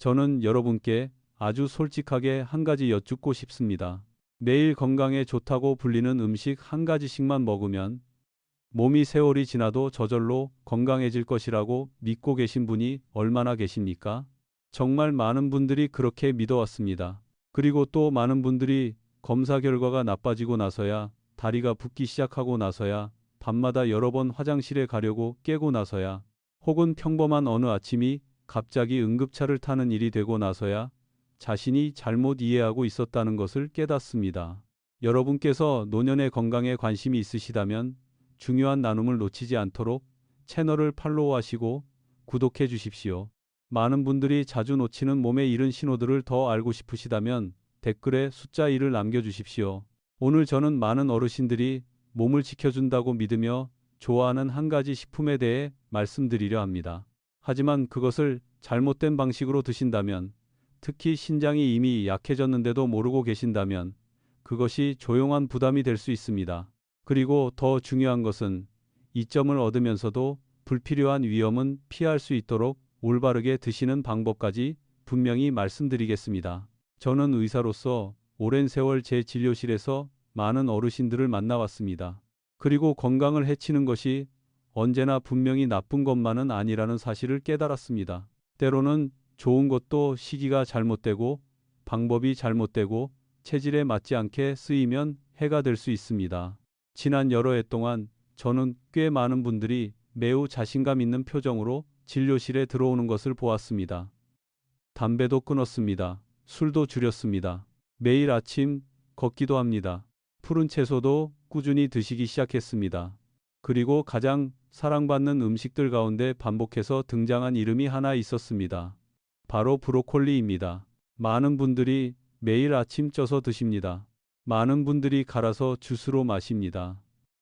저는 여러분께 아주 솔직하게 한 가지 여쭙고 싶습니다. 매일 건강에 좋다고 불리는 음식 한 가지씩만 먹으면 몸이 세월이 지나도 저절로 건강해질 것이라고 믿고 계신 분이 얼마나 계십니까? 정말 많은 분들이 그렇게 믿어왔습니다. 그리고 또 많은 분들이 검사 결과가 나빠지고 나서야, 다리가 붓기 시작하고 나서야, 밤마다 여러 번 화장실에 가려고 깨고 나서야, 혹은 평범한 어느 아침이 갑자기 응급차를 타는 일이 되고 나서야 자신이 잘못 이해하고 있었다는 것을 깨닫습니다. 여러분께서 노년의 건강에 관심이 있으시다면 중요한 나눔을 놓치지 않도록 채널을 팔로우하시고 구독해 주십시오. 많은 분들이 자주 놓치는 몸의 이른 신호들을 더 알고 싶으시다면 댓글에 숫자 1을 남겨주십시오. 오늘 저는 많은 어르신들이 몸을 지켜준다고 믿으며 좋아하는 한 가지 식품에 대해 말씀드리려 합니다. 하지만 그것을 잘못된 방식으로 드신다면, 특히 신장이 이미 약해졌는데도 모르고 계신다면 그것이 조용한 부담이 될 수 있습니다. 그리고 더 중요한 것은 이점을 얻으면서도 불필요한 위험은 피할 수 있도록 올바르게 드시는 방법까지 분명히 말씀드리겠습니다. 저는 의사로서 오랜 세월 제 진료실에서 많은 어르신들을 만나왔습니다. 그리고 건강을 해치는 것이 언제나 분명히 나쁜 것만은 아니라는 사실을 깨달았습니다. 때로는 좋은 것도 시기가 잘못되고 방법이 잘못되고 체질에 맞지 않게 쓰이면 해가 될 수 있습니다. 지난 여러 해 동안 저는 꽤 많은 분들이 매우 자신감 있는 표정으로 진료실에 들어오는 것을 보았습니다. 담배도 끊었습니다. 술도 줄였습니다. 매일 아침 걷기도 합니다. 푸른 채소도 꾸준히 드시기 시작했습니다. 그리고 가장 사랑받는 음식들 가운데 반복해서 등장한 이름이 하나 있었습니다. 바로 브로콜리입니다. 많은 분들이 매일 아침 쪄서 드십니다. 많은 분들이 갈아서 주스로 마십니다.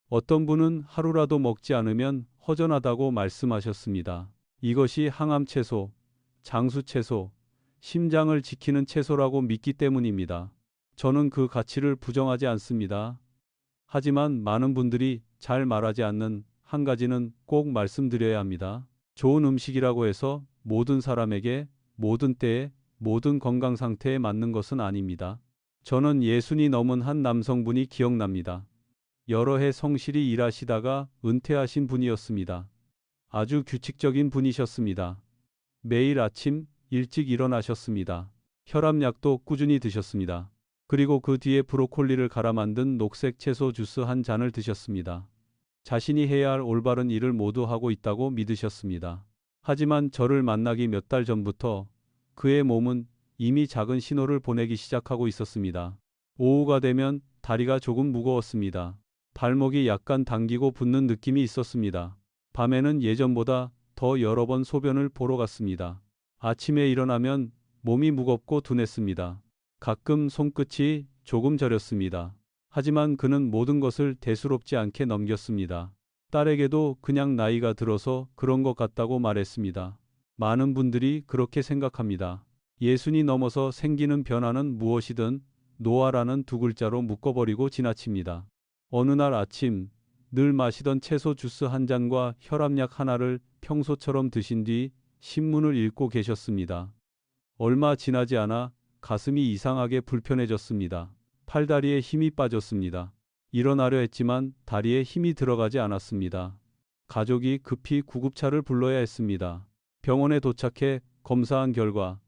어떤 분은 하루라도 먹지 않으면 허전하다고 말씀하셨습니다. 이것이 항암 채소, 장수 채소, 심장을 지키는 채소라고 믿기 때문입니다. 저는 그 가치를 부정하지 않습니다. 하지만 많은 분들이 잘 말하지 않는 한 가지는 꼭 말씀드려야 합니다. 좋은 음식이라고 해서 모든 사람에게 모든 때에 모든 건강 상태에 맞는 것은 아닙니다. 저는 60이 넘은 한 남성분이 기억납니다. 여러 해 성실히 일하시다가 은퇴하신 분이었습니다. 아주 규칙적인 분이셨습니다. 매일 아침 일찍 일어나셨습니다. 혈압약도 꾸준히 드셨습니다. 그리고 그 뒤에 브로콜리를 갈아 만든 녹색 채소 주스 한 잔을 드셨습니다. 자신이 해야 할 올바른 일을 모두 하고 있다고 믿으셨습니다. 하지만 저를 만나기 몇 달 전부터 그의 몸은 이미 작은 신호를 보내기 시작하고 있었습니다. 오후가 되면 다리가 조금 무거웠습니다. 발목이 약간 당기고 붓는 느낌이 있었습니다. 밤에는 예전보다 더 여러 번 소변을 보러 갔습니다. 아침에 일어나면 몸이 무겁고 둔했습니다. 가끔 손끝이 조금 저렸습니다. 하지만 그는 모든 것을 대수롭지 않게 넘겼습니다. 딸에게도 그냥 나이가 들어서 그런 것 같다고 말했습니다. 많은 분들이 그렇게 생각합니다. 60이 넘어서 생기는 변화는 무엇이든 노화라는 두 글자로 묶어버리고 지나칩니다. 어느 날 아침 늘 마시던 채소 주스 한 잔과 혈압약 하나를 평소처럼 드신 뒤 신문을 읽고 계셨습니다. 얼마 지나지 않아 가슴이 이상하게 불편해졌습니다. 팔다리에 힘이 빠졌습니다. 일어나려 했지만 다리에 힘이 들어가지 않았습니다. 가족이 급히 구급차를 불러야 했습니다. 병원에 도착해 검사한 결과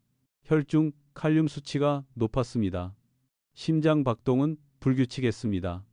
혈중 칼륨 수치가 높았습니다. 심장 박동은 불규칙했습니다.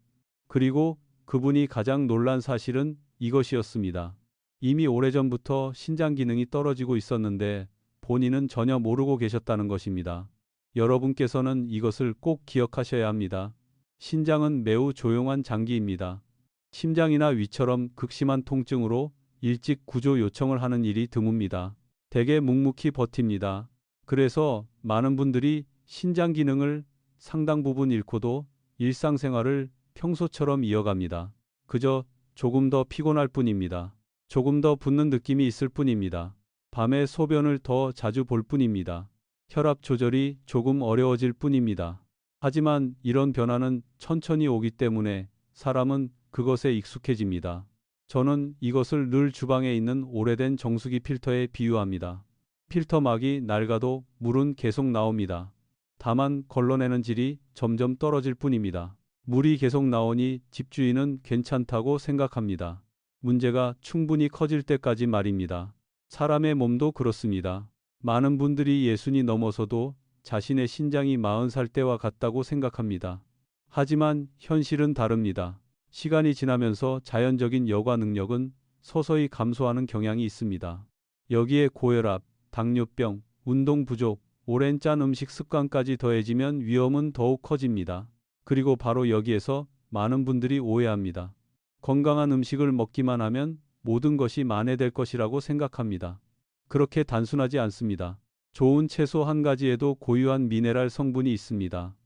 그리고 그분이 가장 놀란 사실은 이것이었습니다. 이미 오래전부터 신장 기능이 떨어지고 있었는데 본인은 전혀 모르고 계셨다는 것입니다. 여러분께서는 이것을 꼭 기억하셔야 합니다. 신장은 매우 조용한 장기입니다. 심장이나 위처럼 극심한 통증으로 일찍 구조 요청을 하는 일이 드뭅니다. 대개 묵묵히 버팁니다. 그래서 많은 분들이 신장 기능을 상당 부분 잃고도 일상생활을 평소처럼 이어갑니다. 그저 조금 더 피곤할 뿐입니다. 조금 더 붓는 느낌이 있을 뿐입니다. 밤에 소변을 더 자주 볼 뿐입니다. 혈압 조절이 조금 어려워질 뿐입니다. 하지만 이런 변화는 천천히 오기 때문에 사람은 그것에 익숙해집니다. 저는 이것을 늘 주방에 있는 오래된 정수기 필터에 비유합니다. 필터막이 낡아도 물은 계속 나옵니다. 다만 걸러내는 질이 점점 떨어질 뿐입니다. 물이 계속 나오니 집주인은 괜찮다고 생각합니다. 문제가 충분히 커질 때까지 말입니다. 사람의 몸도 그렇습니다. 많은 분들이 예순이 넘어서도 자신의 신장이 40살 때와 같다고 생각합니다. 하지만 현실은 다릅니다. 시간이 지나면서 자연적인 여과 능력은 서서히 감소하는 경향이 있습니다. 여기에 고혈압, 당뇨병, 운동 부족, 오랜 짠 음식 습관까지 더해지면 위험은 더욱 커집니다. 그리고 바로 여기에서 많은 분들이 오해합니다. 건강한 음식을 먹기만 하면 모든 것이 만회될 것이라고 생각합니다. 그렇게 단순하지 않습니다. 좋은 채소 한 가지에도 고유한 미네랄 성분이 있습니다.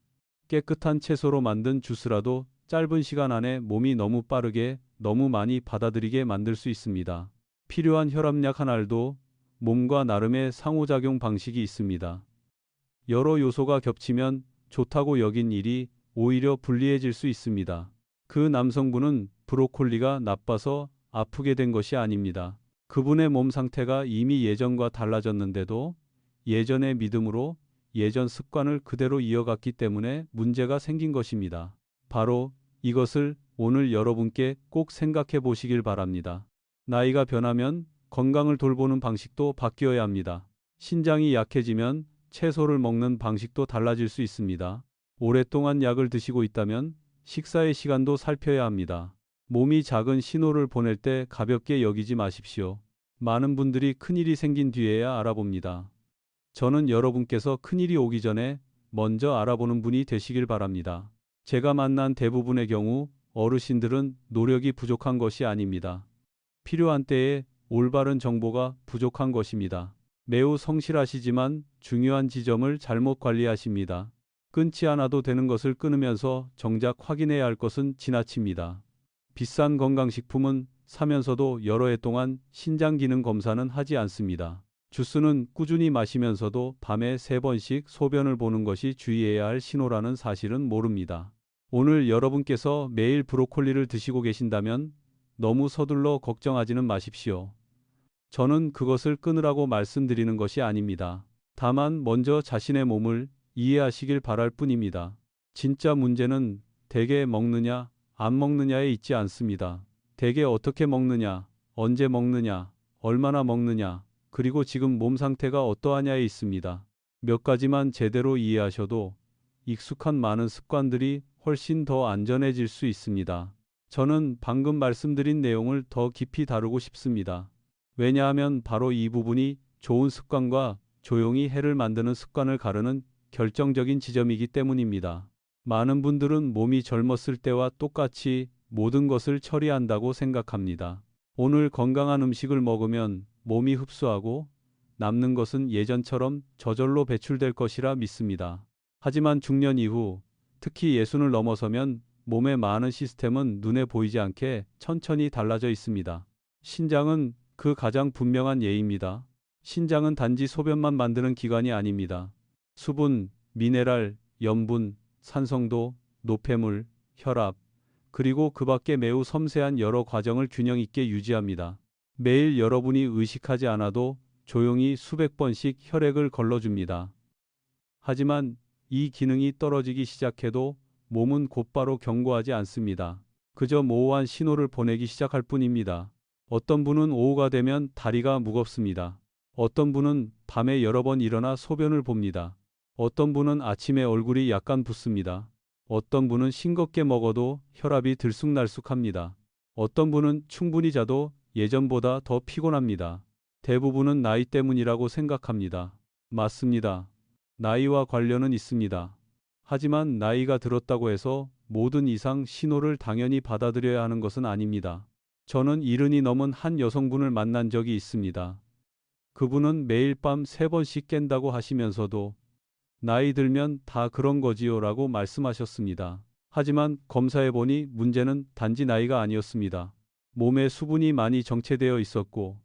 깨끗한 채소로 만든 주스라도 짧은 시간 안에 몸이 너무 빠르게, 너무 많이 받아들이게 만들 수 있습니다. 필요한 혈압약 한 알도 몸과 나름의 상호작용 방식이 있습니다. 여러 요소가 겹치면 좋다고 여긴 일이 오히려 불리해질 수 있습니다. 그 남성분은 브로콜리가 나빠서 아프게 된 것이 아닙니다. 그분의 몸 상태가 이미 예전과 달라졌는데도 예전의 믿음으로 예전 습관을 그대로 이어갔기 때문에 문제가 생긴 것입니다. 바로 이것을 오늘 여러분께 꼭 생각해 보시길 바랍니다. 나이가 변하면 건강을 돌보는 방식도 바뀌어야 합니다. 신장이 약해지면 채소를 먹는 방식도 달라질 수 있습니다. 오랫동안 약을 드시고 있다면 식사의 시간도 살펴야 합니다. 몸이 작은 신호를 보낼 때 가볍게 여기지 마십시오. 많은 분들이 큰일이 생긴 뒤에야 알아봅니다. 저는 여러분께서 큰일이 오기 전에 먼저 알아보는 분이 되시길 바랍니다. 제가 만난 대부분의 경우 어르신들은 노력이 부족한 것이 아닙니다. 필요한 때에 올바른 정보가 부족한 것입니다. 매우 성실하시지만 중요한 지점을 잘못 관리하십니다. 끊지 않아도 되는 것을 끊으면서 정작 확인해야 할 것은 지나칩니다. 비싼 건강식품은 사면서도 여러 해 동안 신장 기능 검사는 하지 않습니다. 주스는 꾸준히 마시면서도 밤에 3번씩 소변을 보는 것이 주의해야 할 신호라는 사실은 모릅니다. 오늘 여러분께서 매일 브로콜리를 드시고 계신다면 너무 서둘러 걱정하지는 마십시오. 저는 그것을 끊으라고 말씀드리는 것이 아닙니다. 다만 먼저 자신의 몸을 이해하시길 바랄 뿐입니다. 진짜 문제는 대개 먹느냐, 안 먹느냐에 있지 않습니다. 대개 어떻게 먹느냐, 언제 먹느냐, 얼마나 먹느냐, 그리고 지금 몸 상태가 어떠하냐에 있습니다. 몇 가지만 제대로 이해하셔도 익숙한 많은 습관들이 훨씬 더 안전해질 수 있습니다. 저는 방금 말씀드린 내용을 더 깊이 다루고 싶습니다. 왜냐하면 바로 이 부분이 좋은 습관과 조용히 해를 만드는 습관을 가르는 결정적인 지점이기 때문입니다. 많은 분들은 몸이 젊었을 때와 똑같이 모든 것을 처리한다고 생각합니다. 오늘 건강한 음식을 먹으면 몸이 흡수하고 남는 것은 예전처럼 저절로 배출될 것이라 믿습니다. 하지만 중년 이후, 특히 예순을 넘어서면 몸의 많은 시스템은 눈에 보이지 않게 천천히 달라져 있습니다. 신장은 그 가장 분명한 예입니다. 신장은 단지 소변만 만드는 기관이 아닙니다. 수분, 미네랄, 염분, 산성도, 노폐물, 혈압, 그리고 그 밖에 매우 섬세한 여러 과정을 균형 있게 유지합니다. 매일 여러분이 의식하지 않아도 조용히 수백 번씩 혈액을 걸러줍니다. 하지만 이 기능이 떨어지기 시작해도 몸은 곧바로 경고하지 않습니다. 그저 모호한 신호를 보내기 시작할 뿐입니다. 어떤 분은 오후가 되면 다리가 무겁습니다. 어떤 분은 밤에 여러 번 일어나 소변을 봅니다. 어떤 분은 아침에 얼굴이 약간 붓습니다. 어떤 분은 싱겁게 먹어도 혈압이 들쑥날쑥합니다. 어떤 분은 충분히 자도 예전보다 더 피곤합니다. 대부분은 나이 때문이라고 생각합니다. 맞습니다. 나이와 관련은 있습니다. 하지만 나이가 들었다고 해서 모든 이상 신호를 당연히 받아들여야 하는 것은 아닙니다. 저는 70이 넘은 한 여성분을 만난 적이 있습니다. 그분은 매일 밤 3번씩 깬다고 하시면서도 나이 들면 다 그런 거지요 라고 말씀하셨습니다. 하지만 검사해보니 문제는 단지 나이가 아니었습니다. 몸에 수분이 많이 정체되어 있었고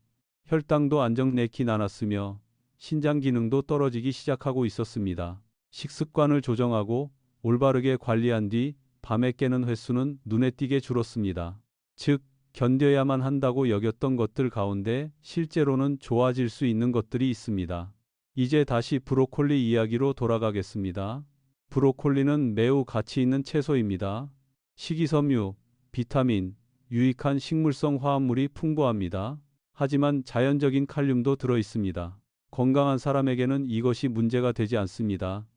혈당도 안정내키 않았으며 신장 기능도 떨어지기 시작하고 있었습니다. 식습관을 조정하고 올바르게 관리한 뒤 밤에 깨는 횟수는 눈에 띄게 줄었습니다. 즉, 견뎌야만 한다고 여겼던 것들 가운데 실제로는 좋아질 수 있는 것들이 있습니다. 이제 다시 브로콜리 이야기로 돌아가겠습니다. 브로콜리는 매우 가치 있는 채소입니다. 식이섬유, 비타민, 유익한 식물성 화합물이 풍부합니다. 하지만 자연적인 칼륨도 들어 있습니다. 건강한 사람에게는 이것이 문제가 되지 않습니다.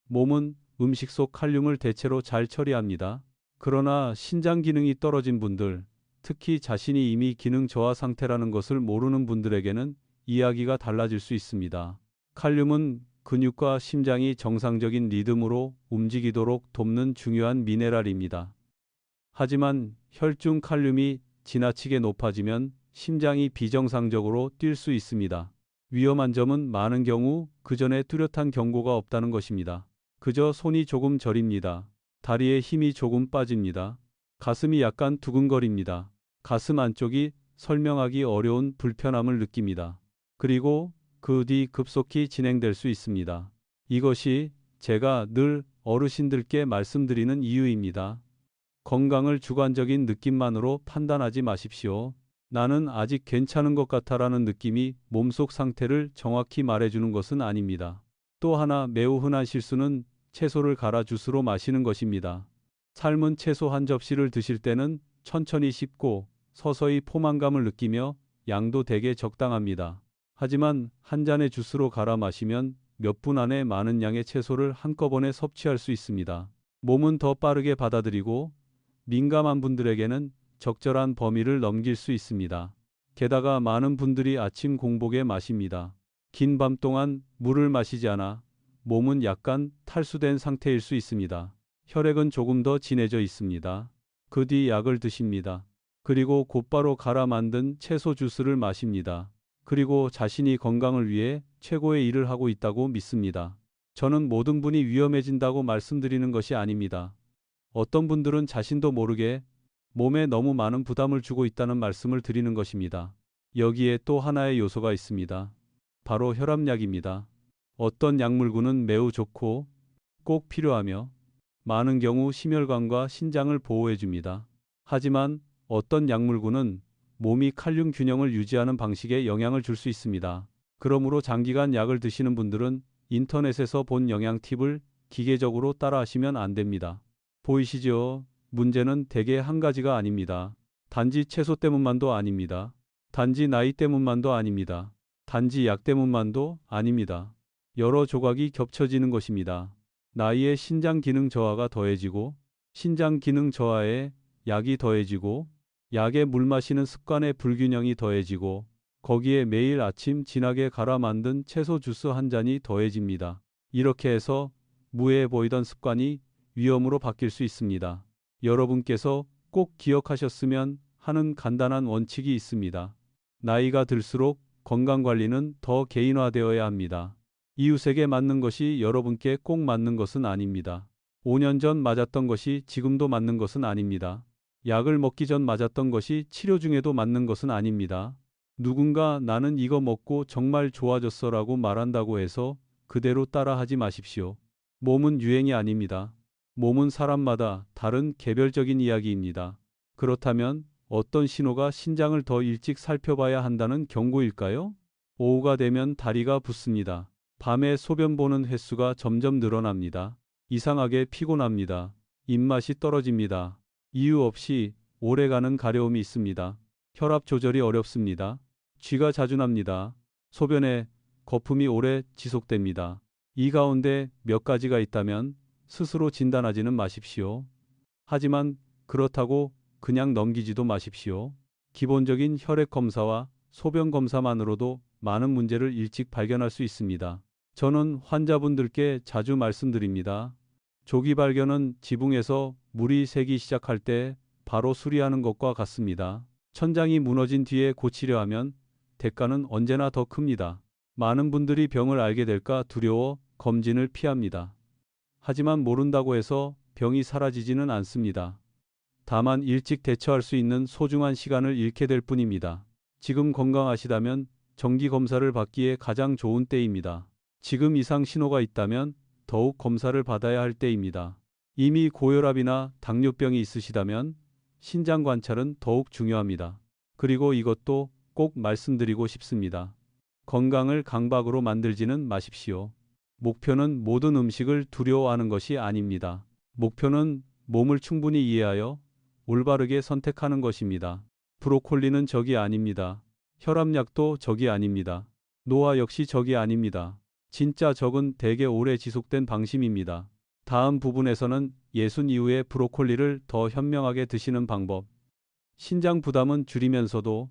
몸은 음식 속 칼륨을 대체로 잘 처리합니다. 그러나 신장 기능이 떨어진 분들, 특히 자신이 이미 기능 저하 상태라는 것을 모르는 분들에게는 이야기가 달라질 수 있습니다. 칼륨은 근육과 심장이 정상적인 리듬으로 움직이도록 돕는 중요한 미네랄입니다. 하지만 혈중 칼륨이 지나치게 높아지면 심장이 비정상적으로 뛸 수 있습니다. 위험한 점은 많은 경우 그 전에 뚜렷한 경고가 없다는 것입니다. 그저 손이 조금 저립니다. 다리에 힘이 조금 빠집니다. 가슴이 약간 두근거립니다. 가슴 안쪽이 설명하기 어려운 불편함을 느낍니다. 그리고 그 뒤 급속히 진행될 수 있습니다. 이것이 제가 늘 어르신들께 말씀드리는 이유입니다. 건강을 주관적인 느낌만으로 판단하지 마십시오. 나는 아직 괜찮은 것 같아라는 느낌이 몸속 상태를 정확히 말해주는 것은 아닙니다. 또 하나 매우 흔한 실수는 채소를 갈아 주스로 마시는 것입니다. 삶은 채소 한 접시를 드실 때는 천천히 씹고 서서히 포만감을 느끼며 양도 되게 적당합니다. 하지만 한 잔의 주스로 갈아 마시면 몇 분 안에 많은 양의 채소를 한꺼번에 섭취할 수 있습니다. 몸은 더 빠르게 받아들이고 민감한 분들에게는 적절한 범위를 넘길 수 있습니다. 게다가 많은 분들이 아침 공복에 마십니다. 긴 밤 동안 물을 마시지 않아 몸은 약간 탈수된 상태일 수 있습니다. 혈액은 조금 더 진해져 있습니다. 그 뒤 약을 드십니다. 그리고 곧바로 갈아 만든 채소 주스를 마십니다. 그리고 자신이 건강을 위해 최고의 일을 하고 있다고 믿습니다. 저는 모든 분이 위험해진다고 말씀드리는 것이 아닙니다. 어떤 분들은 자신도 모르게 몸에 너무 많은 부담을 주고 있다는 말씀을 드리는 것입니다. 여기에 또 하나의 요소가 있습니다. 바로 혈압약입니다. 어떤 약물군은 매우 좋고 꼭 필요하며 많은 경우 심혈관과 신장을 보호해 줍니다. 하지만 어떤 약물군은 몸이 칼륨 균형을 유지하는 방식에 영향을 줄 수 있습니다. 그러므로 장기간 약을 드시는 분들은 인터넷에서 본 영양 팁을 기계적으로 따라하시면 안 됩니다. 보이시죠? 문제는 대개 한 가지가 아닙니다. 단지 채소 때문만도 아닙니다. 단지 나이 때문만도 아닙니다. 단지 약 때문만도 아닙니다. 여러 조각이 겹쳐지는 것입니다. 나이에 신장 기능 저하가 더해지고 신장 기능 저하에 약이 더해지고 약에 물 마시는 습관의 불균형이 더해지고 거기에 매일 아침 진하게 갈아 만든 채소 주스 한 잔이 더해집니다. 이렇게 해서 무해해 보이던 습관이 위험으로 바뀔 수 있습니다. 여러분께서 꼭 기억하셨으면 하는 간단한 원칙이 있습니다. 나이가 들수록 건강관리는 더 개인화되어야 합니다. 이웃에게 맞는 것이 여러분께 꼭 맞는 것은 아닙니다. 5년 전 맞았던 것이 지금도 맞는 것은 아닙니다. 약을 먹기 전 맞았던 것이 치료 중에도 맞는 것은 아닙니다. 누군가 나는 이거 먹고 정말 좋아졌어라고 말한다고 해서 그대로 따라하지 마십시오. 몸은 유행이 아닙니다. 몸은 사람마다 다른 개별적인 이야기입니다. 그렇다면 어떤 신호가 신장을 더 일찍 살펴봐야 한다는 경고일까요? 오후가 되면 다리가 붓습니다. 밤에 소변 보는 횟수가 점점 늘어납니다. 이상하게 피곤합니다. 입맛이 떨어집니다. 이유 없이 오래가는 가려움이 있습니다. 혈압 조절이 어렵습니다. 쥐가 자주 납니다. 소변에 거품이 오래 지속됩니다. 이 가운데 몇 가지가 있다면 스스로 진단하지는 마십시오. 하지만 그렇다고 그냥 넘기지도 마십시오. 기본적인 혈액 검사와 소변 검사만으로도 많은 문제를 일찍 발견할 수 있습니다. 저는 환자분들께 자주 말씀드립니다. 조기 발견은 지붕에서 물이 새기 시작할 때 바로 수리하는 것과 같습니다. 천장이 무너진 뒤에 고치려 하면 대가는 언제나 더 큽니다. 많은 분들이 병을 앓게 될까 두려워 검진을 피합니다. 하지만 모른다고 해서 병이 사라지지는 않습니다. 다만 일찍 대처할 수 있는 소중한 시간을 잃게 될 뿐입니다. 지금 건강하시다면 정기 검사를 받기에 가장 좋은 때입니다. 지금 이상 신호가 있다면 더욱 검사를 받아야 할 때입니다. 이미 고혈압이나 당뇨병이 있으시다면 신장 관찰은 더욱 중요합니다. 그리고 이것도 꼭 말씀드리고 싶습니다. 건강을 강박으로 만들지는 마십시오. 목표는 모든 음식을 두려워하는 것이 아닙니다. 목표는 몸을 충분히 이해하여 올바르게 선택하는 것입니다. 브로콜리는 적이 아닙니다. 혈압약도 적이 아닙니다. 노화 역시 적이 아닙니다. 진짜 적은 대개 오래 지속된 방심입니다. 다음 부분에서는 예순 이후에 브로콜리를 더 현명하게 드시는 방법, 신장 부담은 줄이면서도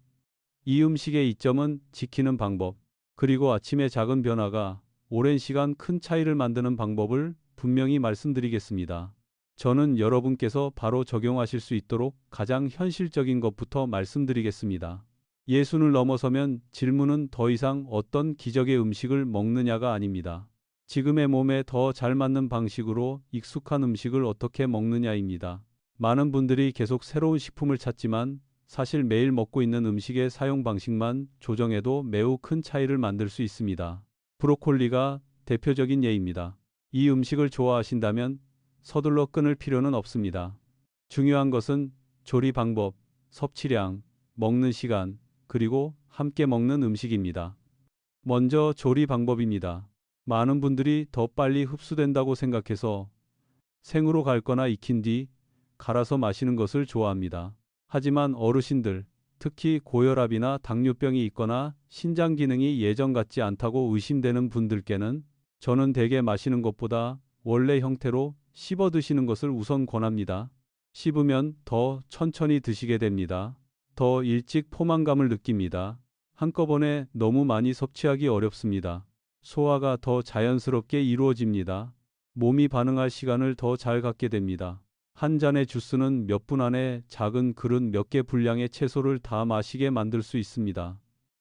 이 음식의 이점은 지키는 방법, 그리고 아침의 작은 변화가 오랜 시간 큰 차이를 만드는 방법을 분명히 말씀드리겠습니다. 저는 여러분께서 바로 적용하실 수 있도록 가장 현실적인 것부터 말씀드리겠습니다. 예순을 넘어서면 질문은 더 이상 어떤 기적의 음식을 먹느냐가 아닙니다. 지금의 몸에 더 잘 맞는 방식으로 익숙한 음식을 어떻게 먹느냐입니다. 많은 분들이 계속 새로운 식품을 찾지만 사실 매일 먹고 있는 음식의 사용 방식만 조정해도 매우 큰 차이를 만들 수 있습니다. 브로콜리가 대표적인 예입니다. 이 음식을 좋아하신다면 서둘러 끊을 필요는 없습니다. 중요한 것은 조리 방법, 섭취량, 먹는 시간, 그리고 함께 먹는 음식입니다. 먼저 조리 방법입니다. 많은 분들이 더 빨리 흡수된다고 생각해서 생으로 갈거나 익힌 뒤 갈아서 마시는 것을 좋아합니다. 하지만 어르신들, 특히 고혈압이나 당뇨병이 있거나 신장 기능이 예전 같지 않다고 의심되는 분들께는 저는 대개 마시는 것보다 원래 형태로 씹어 드시는 것을 우선 권합니다. 씹으면 더 천천히 드시게 됩니다. 더 일찍 포만감을 느낍니다. 한꺼번에 너무 많이 섭취하기 어렵습니다. 소화가 더 자연스럽게 이루어집니다. 몸이 반응할 시간을 더 잘 갖게 됩니다. 한 잔의 주스는 몇 분 안에 작은 그릇 몇 개 분량의 채소를 다 마시게 만들 수 있습니다.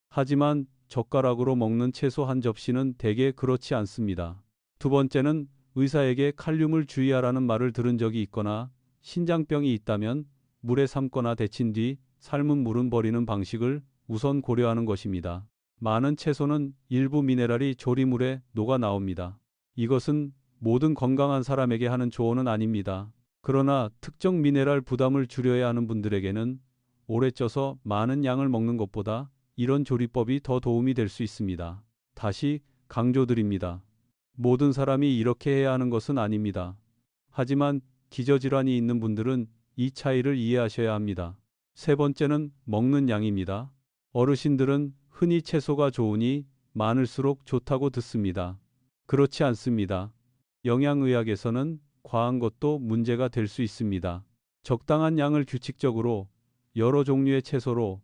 하지만 젓가락으로 먹는 채소 한 접시는 대개 그렇지 않습니다. 두 번째는 의사에게 칼륨을 주의하라는 말을 들은 적이 있거나 신장병이 있다면 물에 삶거나 데친 뒤 삶은 물은 버리는 방식을 우선 고려하는 것입니다. 많은 채소는 일부 미네랄이 조리물에 녹아 나옵니다. 이것은 모든 건강한 사람에게 하는 조언은 아닙니다. 그러나 특정 미네랄 부담을 줄여야 하는 분들에게는 오래 쪄서 많은 양을 먹는 것보다 이런 조리법이 더 도움이 될 수 있습니다. 다시 강조드립니다. 모든 사람이 이렇게 해야 하는 것은 아닙니다. 하지만 기저질환이 있는 분들은 이 차이를 이해하셔야 합니다. 세 번째는 먹는 양입니다. 어르신들은 흔히 채소가 좋으니 많을수록 좋다고 듣습니다. 그렇지 않습니다. 영양의학에서는 과한 것도 문제가 될 수 있습니다. 적당한 양을 규칙적으로 여러 종류의 채소로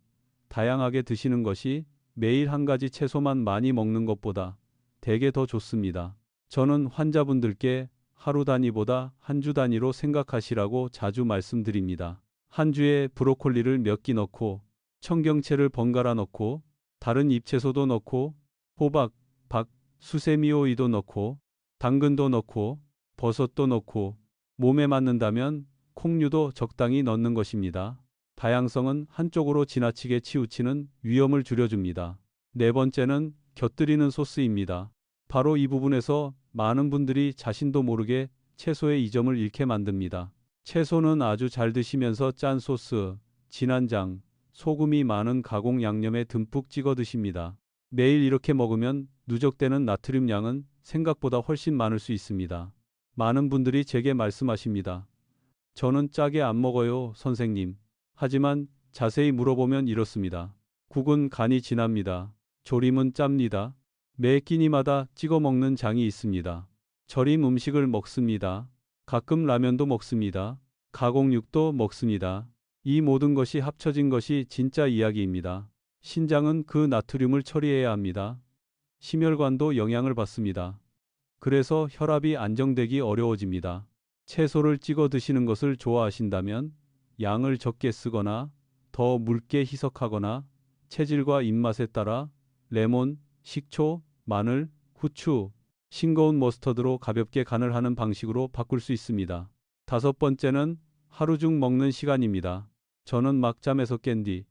다양하게 드시는 것이 매일 한 가지 채소만 많이 먹는 것보다 대개 더 좋습니다. 저는 환자분들께 하루 단위보다 한 주 단위로 생각하시라고 자주 말씀드립니다. 한 주에 브로콜리를 몇 끼 넣고 청경채를 번갈아 넣고 다른 잎채소도 넣고 호박, 박, 수세미오이도 넣고 당근도 넣고 버섯도 넣고 몸에 맞는다면 콩류도 적당히 넣는 것입니다. 다양성은 한쪽으로 지나치게 치우치는 위험을 줄여줍니다. 네 번째는 곁들이는 소스입니다. 바로 이 부분에서 많은 분들이 자신도 모르게 채소의 이점을 잃게 만듭니다. 채소는 아주 잘 드시면서 짠 소스, 진한 장, 소금이 많은 가공 양념에 듬뿍 찍어 드십니다. 매일 이렇게 먹으면 누적되는 나트륨 양은 생각보다 훨씬 많을 수 있습니다. 많은 분들이 제게 말씀하십니다. 저는 짜게 안 먹어요, 선생님. 하지만 자세히 물어보면 이렇습니다. 국은 간이 진합니다. 조림은 짭니다. 매 끼니마다 찍어 먹는 장이 있습니다. 절임 음식을 먹습니다. 가끔 라면도 먹습니다. 가공육도 먹습니다. 이 모든 것이 합쳐진 것이 진짜 이야기입니다. 신장은 그 나트륨을 처리해야 합니다. 심혈관도 영향을 받습니다. 그래서 혈압이 안정되기 어려워집니다. 채소를 찍어 드시는 것을 좋아하신다면 양을 적게 쓰거나 더 묽게 희석하거나 체질과 입맛에 따라 레몬, 식초, 마늘, 후추, 싱거운 머스터드로 가볍게 간을 하는 방식으로 바꿀 수 있습니다. 다섯 번째는 하루 중 먹는 시간입니다. 저는 막 잠에서 깬 뒤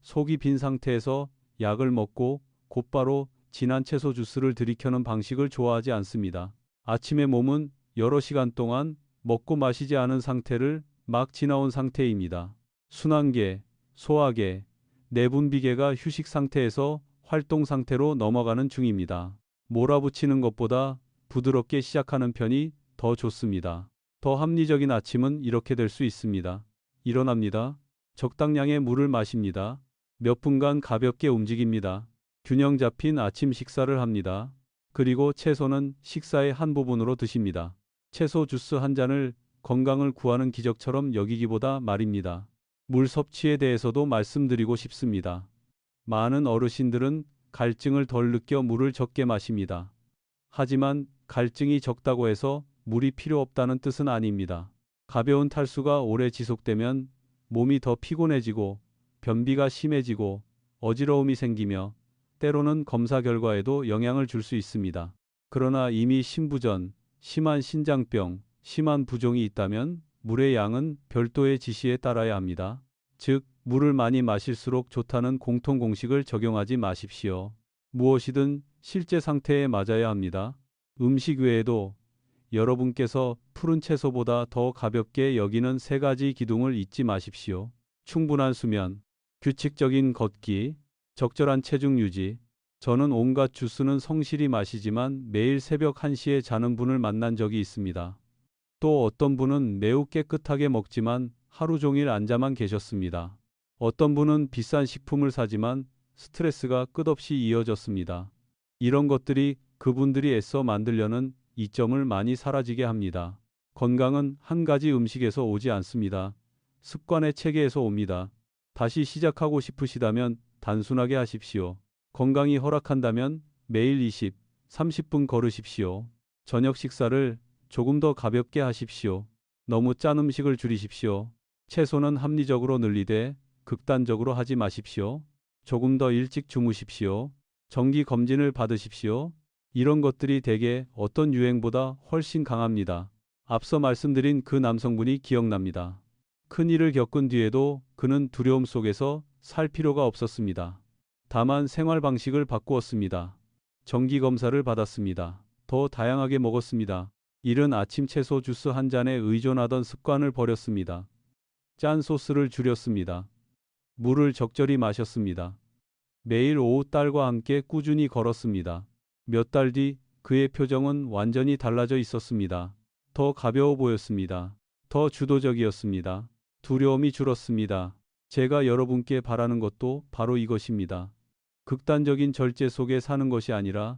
속이 빈 상태에서 약을 먹고 곧바로 진한 채소 주스를 들이켜는 방식을 좋아하지 않습니다. 아침에 몸은 여러 시간 동안 먹고 마시지 않은 상태를 막 지나온 상태입니다. 순환계, 소화계, 내분비계가 휴식 상태에서 활동 상태로 넘어가는 중입니다. 몰아붙이는 것보다 부드럽게 시작하는 편이 더 좋습니다. 더 합리적인 아침은 이렇게 될 수 있습니다. 일어납니다. 적당량의 물을 마십니다. 몇 분간 가볍게 움직입니다. 균형 잡힌 아침 식사를 합니다. 그리고 채소는 식사의 한 부분으로 드십니다. 채소 주스 한 잔을 건강을 구하는 기적처럼 여기기보다 말입니다. 물 섭취에 대해서도 말씀드리고 싶습니다. 많은 어르신들은 갈증을 덜 느껴 물을 적게 마십니다. 하지만 갈증이 적다고 해서 물이 필요 없다는 뜻은 아닙니다. 가벼운 탈수가 오래 지속되면 몸이 더 피곤해지고 변비가 심해지고 어지러움이 생기며 때로는 검사 결과에도 영향을 줄 수 있습니다. 그러나 이미 신부전, 심한 신장병, 심한 부종이 있다면 물의 양은 별도의 지시에 따라야 합니다. 즉, 물을 많이 마실수록 좋다는 공통 공식을 적용하지 마십시오. 무엇이든 실제 상태에 맞아야 합니다. 음식 외에도 여러분께서 푸른 채소보다 더 가볍게 여기는 세 가지 기둥을 잊지 마십시오. 충분한 수면, 규칙적인 걷기, 적절한 체중 유지. 저는 온갖 주스는 성실히 마시지만 매일 새벽 1시에 자는 분을 만난 적이 있습니다. 또 어떤 분은 매우 깨끗하게 먹지만 하루 종일 앉아만 계셨습니다. 어떤 분은 비싼 식품을 사지만 스트레스가 끝없이 이어졌습니다. 이런 것들이 그분들이 애써 만들려는 이점을 많이 사라지게 합니다. 건강은 한 가지 음식에서 오지 않습니다. 습관의 체계에서 옵니다. 다시 시작하고 싶으시다면 단순하게 하십시오. 건강이 허락한다면 매일 20, 30분 걸으십시오. 저녁 식사를 조금 더 가볍게 하십시오. 너무 짠 음식을 줄이십시오. 채소는 합리적으로 늘리되 극단적으로 하지 마십시오. 조금 더 일찍 주무십시오. 정기 검진을 받으십시오. 이런 것들이 대개 어떤 유행보다 훨씬 강합니다. 앞서 말씀드린 그 남성분이 기억납니다. 큰일을 겪은 뒤에도 그는 두려움 속에서 살 필요가 없었습니다. 다만 생활 방식을 바꾸었습니다. 정기 검사를 받았습니다. 더 다양하게 먹었습니다. 이른 아침 채소 주스 한 잔에 의존하던 습관을 버렸습니다. 짠 소스를 줄였습니다. 물을 적절히 마셨습니다. 매일 오후 딸과 함께 꾸준히 걸었습니다. 몇 달 뒤 그의 표정은 완전히 달라져 있었습니다. 더 가벼워 보였습니다. 더 주도적이었습니다. 두려움이 줄었습니다. 제가 여러분께 바라는 것도 바로 이것입니다. 극단적인 절제 속에 사는 것이 아니라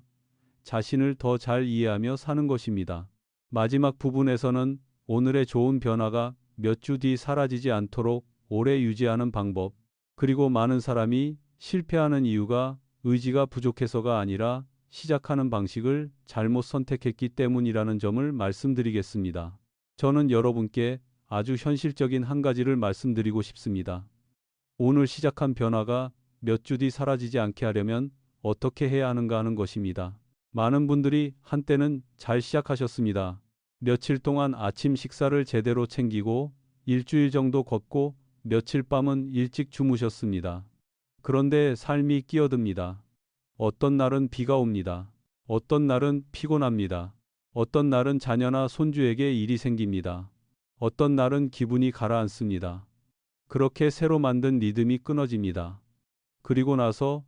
자신을 더 잘 이해하며 사는 것입니다. 마지막 부분에서는 오늘의 좋은 변화가 몇 주 뒤 사라지지 않도록 오래 유지하는 방법, 그리고 많은 사람이 실패하는 이유가 의지가 부족해서가 아니라 시작하는 방식을 잘못 선택했기 때문이라는 점을 말씀드리겠습니다. 저는 여러분께 아주 현실적인 한 가지를 말씀드리고 싶습니다. 오늘 시작한 변화가 몇 주 뒤 사라지지 않게 하려면 어떻게 해야 하는가 하는 것입니다. 많은 분들이 한때는 잘 시작하셨습니다. 며칠 동안 아침 식사를 제대로 챙기고 일주일 정도 걷고 며칠 밤은 일찍 주무셨습니다. 그런데 삶이 끼어듭니다. 어떤 날은 비가 옵니다. 어떤 날은 피곤합니다. 어떤 날은 자녀나 손주에게 일이 생깁니다. 어떤 날은 기분이 가라앉습니다. 그렇게 새로 만든 리듬이 끊어집니다. 그리고 나서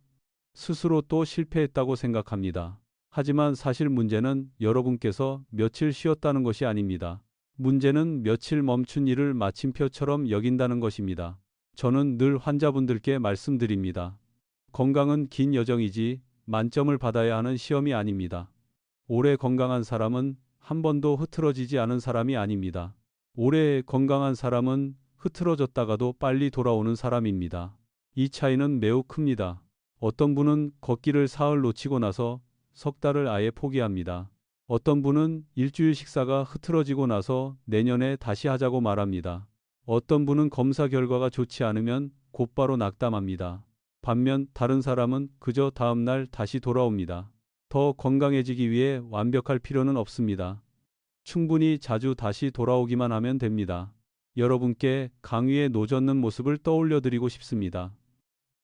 스스로 또 실패했다고 생각합니다. 하지만 사실 문제는 여러분께서 며칠 쉬었다는 것이 아닙니다. 문제는 며칠 멈춘 일을 마침표처럼 여긴다는 것입니다. 저는 늘 환자분들께 말씀드립니다. 건강은 긴 여정이지 만점을 받아야 하는 시험이 아닙니다. 오래 건강한 사람은 한 번도 흐트러지지 않은 사람이 아닙니다. 오래 건강한 사람은 흐트러졌다가도 빨리 돌아오는 사람입니다. 이 차이는 매우 큽니다. 어떤 분은 걷기를 사흘 놓치고 나서 석 달을 아예 포기합니다. 어떤 분은 일주일 식사가 흐트러지고 나서 내년에 다시 하자고 말합니다. 어떤 분은 검사 결과가 좋지 않으면 곧바로 낙담합니다. 반면 다른 사람은 그저 다음 날 다시 돌아옵니다. 더 건강해지기 위해 완벽할 필요는 없습니다. 충분히 자주 다시 돌아오기만 하면 됩니다. 여러분께 강위에 노 젓는 모습을 떠올려 드리고 싶습니다.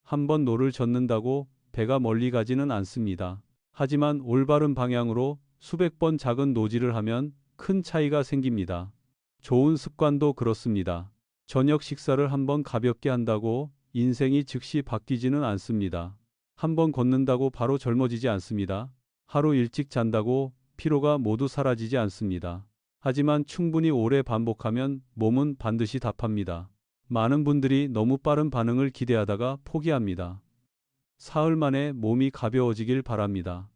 한번 노를 젓는다고 배가 멀리 가지는 않습니다. 하지만 올바른 방향으로 수백 번 작은 노질을 하면 큰 차이가 생깁니다. 좋은 습관도 그렇습니다. 저녁 식사를 한번 가볍게 한다고 인생이 즉시 바뀌지는 않습니다. 한번 걷는다고 바로 젊어지지 않습니다. 하루 일찍 잔다고 피로가 모두 사라지지 않습니다. 하지만 충분히 오래 반복하면 몸은 반드시 답합니다. 많은 분들이 너무 빠른 반응을 기대하다가 포기합니다. 사흘 만에 몸이 가벼워지길 바랍니다.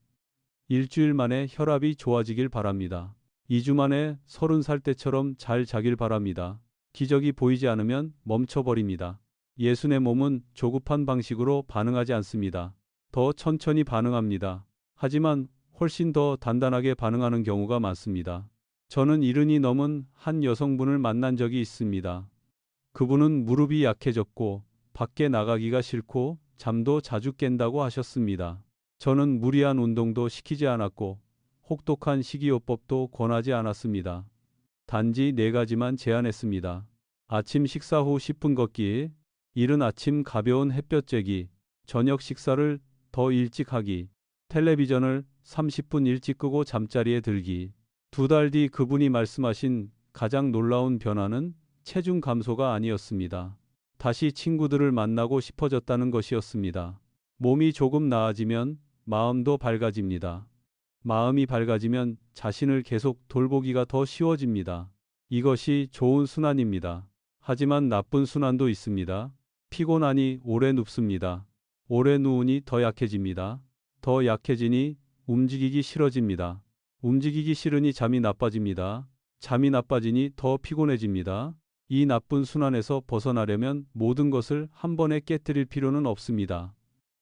일주일 만에 혈압이 좋아지길 바랍니다. 2주 만에 30살 때처럼 잘 자길 바랍니다. 기적이 보이지 않으면 멈춰버립니다. 예수의 몸은 조급한 방식으로 반응하지 않습니다. 더 천천히 반응합니다. 하지만 훨씬 더 단단하게 반응하는 경우가 많습니다. 저는 70이 넘은 한 여성분을 만난 적이 있습니다. 그분은 무릎이 약해졌고 밖에 나가기가 싫고 잠도 자주 깬다고 하셨습니다. 저는 무리한 운동도 시키지 않았고 혹독한 식이요법도 권하지 않았습니다. 단지 4가지만 제안했습니다. 아침 식사 후 10분 걷기, 이른 아침 가벼운 햇볕 쬐기, 저녁 식사를 더 일찍 하기, 텔레비전을 30분 일찍 끄고 잠자리에 들기. 2달 뒤 그분이 말씀하신 가장 놀라운 변화는 체중 감소가 아니었습니다. 다시 친구들을 만나고 싶어졌다는 것이었습니다. 몸이 조금 나아지면 마음도 밝아집니다. 마음이 밝아지면 자신을 계속 돌보기가 더 쉬워집니다. 이것이 좋은 순환입니다. 하지만 나쁜 순환도 있습니다. 피곤하니 오래 눕습니다. 오래 누우니 더 약해집니다. 더 약해지니 움직이기 싫어집니다. 움직이기 싫으니 잠이 나빠집니다. 잠이 나빠지니 더 피곤해집니다. 이 나쁜 순환에서 벗어나려면 모든 것을 한 번에 깨뜨릴 필요는 없습니다.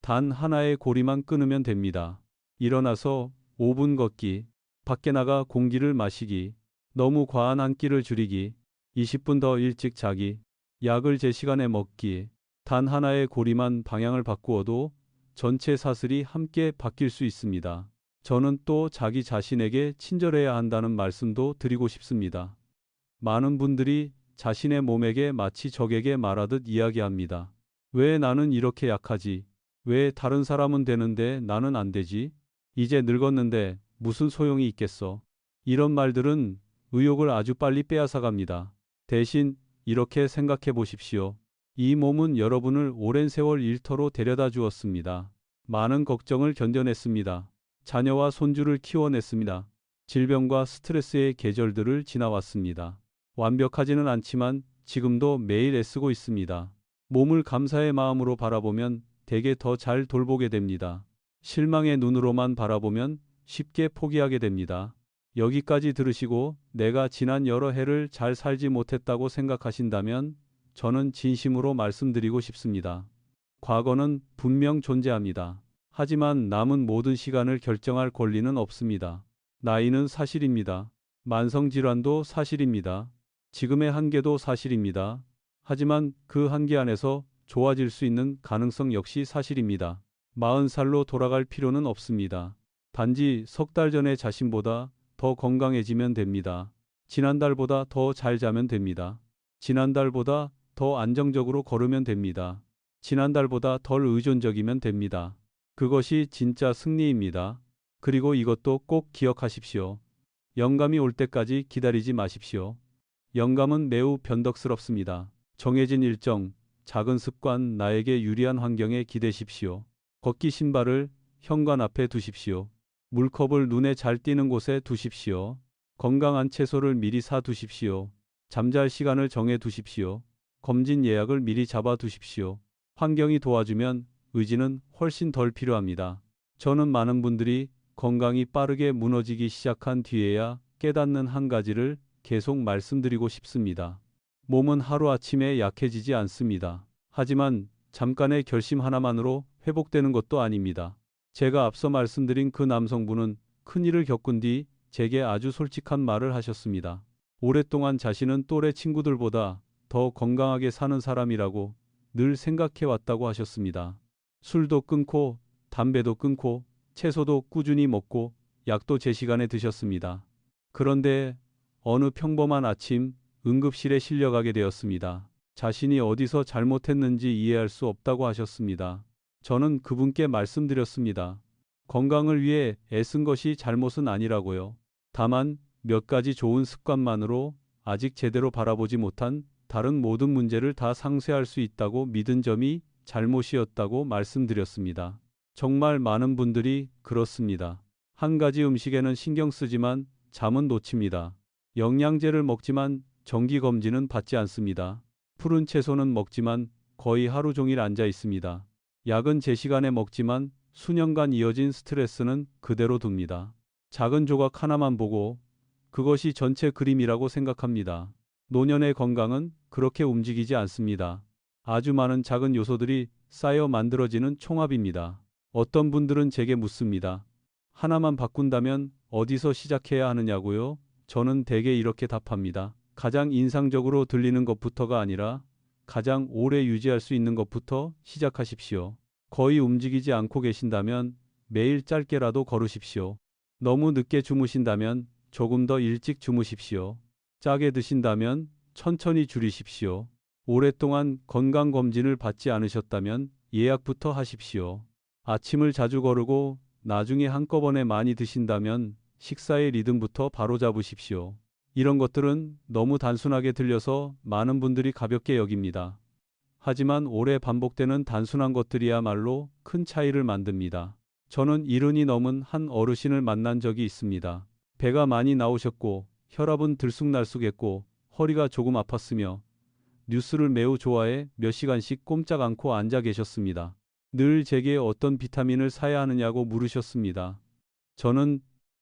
단 하나의 고리만 끊으면 됩니다. 일어나서 5분 걷기, 밖에 나가 공기를 마시기, 너무 과한 한 끼를 줄이기, 20분 더 일찍 자기, 약을 제 시간에 먹기. 단 하나의 고리만 방향을 바꾸어도 전체 사슬이 함께 바뀔 수 있습니다. 저는 또 자기 자신에게 친절해야 한다는 말씀도 드리고 싶습니다. 많은 분들이 자신의 몸에게 마치 적에게 말하듯 이야기합니다. 왜 나는 이렇게 약하지? 왜 다른 사람은 되는데 나는 안 되지? 이제 늙었는데 무슨 소용이 있겠어? 이런 말들은 의욕을 아주 빨리 빼앗아갑니다. 대신 이렇게 생각해 보십시오. 이 몸은 여러분을 오랜 세월 일터로 데려다 주었습니다. 많은 걱정을 견뎌냈습니다. 자녀와 손주를 키워냈습니다. 질병과 스트레스의 계절들을 지나왔습니다. 완벽하지는 않지만 지금도 매일 애쓰고 있습니다. 몸을 감사의 마음으로 바라보면 대개 더 잘 돌보게 됩니다. 실망의 눈으로만 바라보면 쉽게 포기하게 됩니다. 여기까지 들으시고 내가 지난 여러 해를 잘 살지 못했다고 생각하신다면 저는 진심으로 말씀드리고 싶습니다. 과거는 분명 존재합니다. 하지만 남은 모든 시간을 결정할 권리는 없습니다. 나이는 사실입니다. 만성질환도 사실입니다. 지금의 한계도 사실입니다. 하지만 그 한계 안에서 좋아질 수 있는 가능성 역시 사실입니다. 40살로 돌아갈 필요는 없습니다. 단지 석 달 전의 자신보다 더 건강해지면 됩니다. 지난달보다 더 잘 자면 됩니다. 지난달보다 더 안정적으로 걸으면 됩니다. 지난달보다 덜 의존적이면 됩니다. 그것이 진짜 승리입니다. 그리고 이것도 꼭 기억하십시오. 영감이 올 때까지 기다리지 마십시오. 영감은 매우 변덕스럽습니다. 정해진 일정, 작은 습관, 나에게 유리한 환경에 기대십시오. 걷기 신발을 현관 앞에 두십시오. 물컵을 눈에 잘 띄는 곳에 두십시오. 건강한 채소를 미리 사 두십시오. 잠잘 시간을 정해 두십시오. 검진 예약을 미리 잡아 두십시오. 환경이 도와주면 의지는 훨씬 덜 필요합니다. 저는 많은 분들이 건강이 빠르게 무너지기 시작한 뒤에야 깨닫는 한 가지를 계속 말씀드리고 싶습니다. 몸은 하루아침에 약해지지 않습니다. 하지만 잠깐의 결심 하나만으로 회복되는 것도 아닙니다. 제가 앞서 말씀드린 그 남성분은 큰일을 겪은 뒤 제게 아주 솔직한 말을 하셨습니다. 오랫동안 자신은 또래 친구들보다 더 건강하게 사는 사람이라고 늘 생각해 왔다고 하셨습니다. 술도 끊고 담배도 끊고 채소도 꾸준히 먹고 약도 제 시간에 드셨습니다. 그런데 어느 평범한 아침 응급실에 실려가게 되었습니다. 자신이 어디서 잘못했는지 이해할 수 없다고 하셨습니다. 저는 그분께 말씀드렸습니다. 건강을 위해 애쓴 것이 잘못은 아니라고요. 다만 몇 가지 좋은 습관만으로 아직 제대로 바라보지 못한 다른 모든 문제를 다 상쇄할 수 있다고 믿은 점이 잘못이었다고 말씀드렸습니다. 정말 많은 분들이 그렇습니다. 한 가지 음식에는 신경 쓰지만 잠은 놓칩니다. 영양제를 먹지만 정기검진은 받지 않습니다. 푸른 채소는 먹지만 거의 하루 종일 앉아 있습니다. 약은 제 시간에 먹지만 수년간 이어진 스트레스는 그대로 둡니다. 작은 조각 하나만 보고 그것이 전체 그림이라고 생각합니다. 노년의 건강은 그렇게 움직이지 않습니다. 아주 많은 작은 요소들이 쌓여 만들어지는 총합입니다. 어떤 분들은 제게 묻습니다. 하나만 바꾼다면 어디서 시작해야 하느냐고요? 저는 대개 이렇게 답합니다. 가장 인상적으로 들리는 것부터가 아니라 가장 오래 유지할 수 있는 것부터 시작하십시오. 거의 움직이지 않고 계신다면 매일 짧게라도 걸으십시오. 너무 늦게 주무신다면 조금 더 일찍 주무십시오. 짜게 드신다면 천천히 줄이십시오. 오랫동안 건강검진을 받지 않으셨다면 예약부터 하십시오. 아침을 자주 거르고 나중에 한꺼번에 많이 드신다면 식사의 리듬부터 바로잡으십시오. 이런 것들은 너무 단순하게 들려서 많은 분들이 가볍게 여깁니다. 하지만 오래 반복되는 단순한 것들이야말로 큰 차이를 만듭니다. 저는 70이 넘은 한 어르신을 만난 적이 있습니다. 배가 많이 나오셨고 혈압은 들쑥날쑥했고 허리가 조금 아팠으며 뉴스를 매우 좋아해 몇 시간씩 꼼짝 않고 앉아 계셨습니다. 늘 제게 어떤 비타민을 사야 하느냐고 물으셨습니다. 저는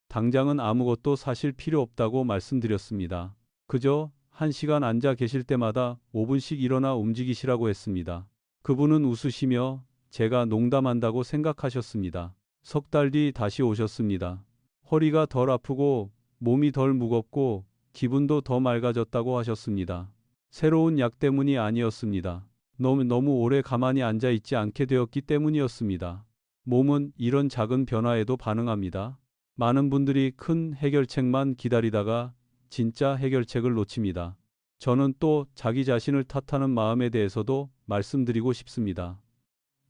당장은 아무것도 사실 필요 없다고 말씀드렸습니다. 그저 1시간 앉아 계실 때마다 5분씩 일어나 움직이시라고 했습니다. 그분은 웃으시며 제가 농담한다고 생각하셨습니다. 석 달 뒤 다시 오셨습니다. 허리가 덜 아프고 몸이 덜 무겁고 기분도 더 맑아졌다고 하셨습니다. 새로운 약 때문이 아니었습니다. 너무 오래 가만히 앉아 있지 않게 되었기 때문이었습니다. 몸은 이런 작은 변화에도 반응합니다. 많은 분들이 큰 해결책만 기다리다가 진짜 해결책을 놓칩니다. 저는 또 자기 자신을 탓하는 마음에 대해서도 말씀드리고 싶습니다.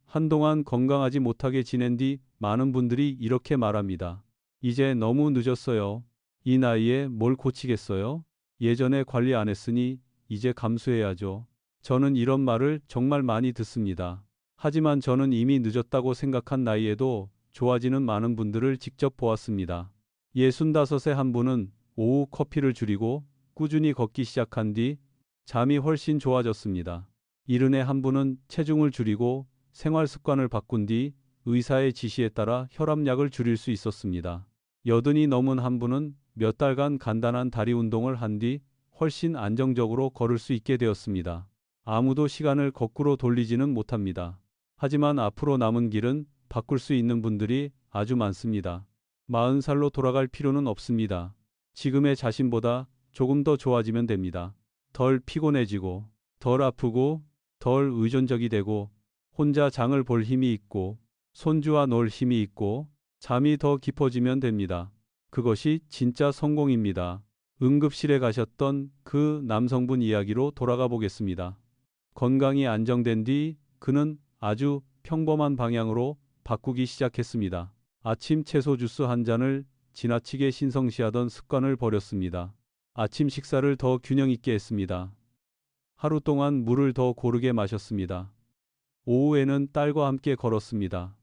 한동안 건강하지 못하게 지낸 뒤 많은 분들이 이렇게 말합니다. 이제 너무 늦었어요. 이 나이에 뭘 고치겠어요? 예전에 관리 안 했으니 이제 감수해야죠. 저는 이런 말을 정말 많이 듣습니다. 하지만 저는 이미 늦었다고 생각한 나이에도 좋아지는 많은 분들을 직접 보았습니다. 65세 한 분은 오후 커피를 줄이고 꾸준히 걷기 시작한 뒤 잠이 훨씬 좋아졌습니다. 70의 한 분은 체중을 줄이고 생활 습관을 바꾼 뒤 의사의 지시에 따라 혈압약을 줄일 수 있었습니다. 80이 넘은 한 분은 몇 달간 간단한 다리 운동을 한 뒤 훨씬 안정적으로 걸을 수 있게 되었습니다. 아무도 시간을 거꾸로 돌리지는 못합니다. 하지만 앞으로 남은 길은 바꿀 수 있는 분들이 아주 많습니다. 40살로 돌아갈 필요는 없습니다. 지금의 자신보다 조금 더 좋아지면 됩니다. 덜 피곤해지고, 덜 아프고, 덜 의존적이 되고, 혼자 장을 볼 힘이 있고, 손주와 놀 힘이 있고, 잠이 더 깊어지면 됩니다. 그것이 진짜 성공입니다. 응급실에 가셨던 그 남성분 이야기로 돌아가 보겠습니다. 건강이 안정된 뒤 그는 아주 평범한 방향으로 바꾸기 시작했습니다. 아침 채소 주스 한 잔을 지나치게 신성시하던 습관을 버렸습니다. 아침 식사를 더 균형 있게 했습니다. 하루 동안 물을 더 고르게 마셨습니다. 오후에는 딸과 함께 걸었습니다.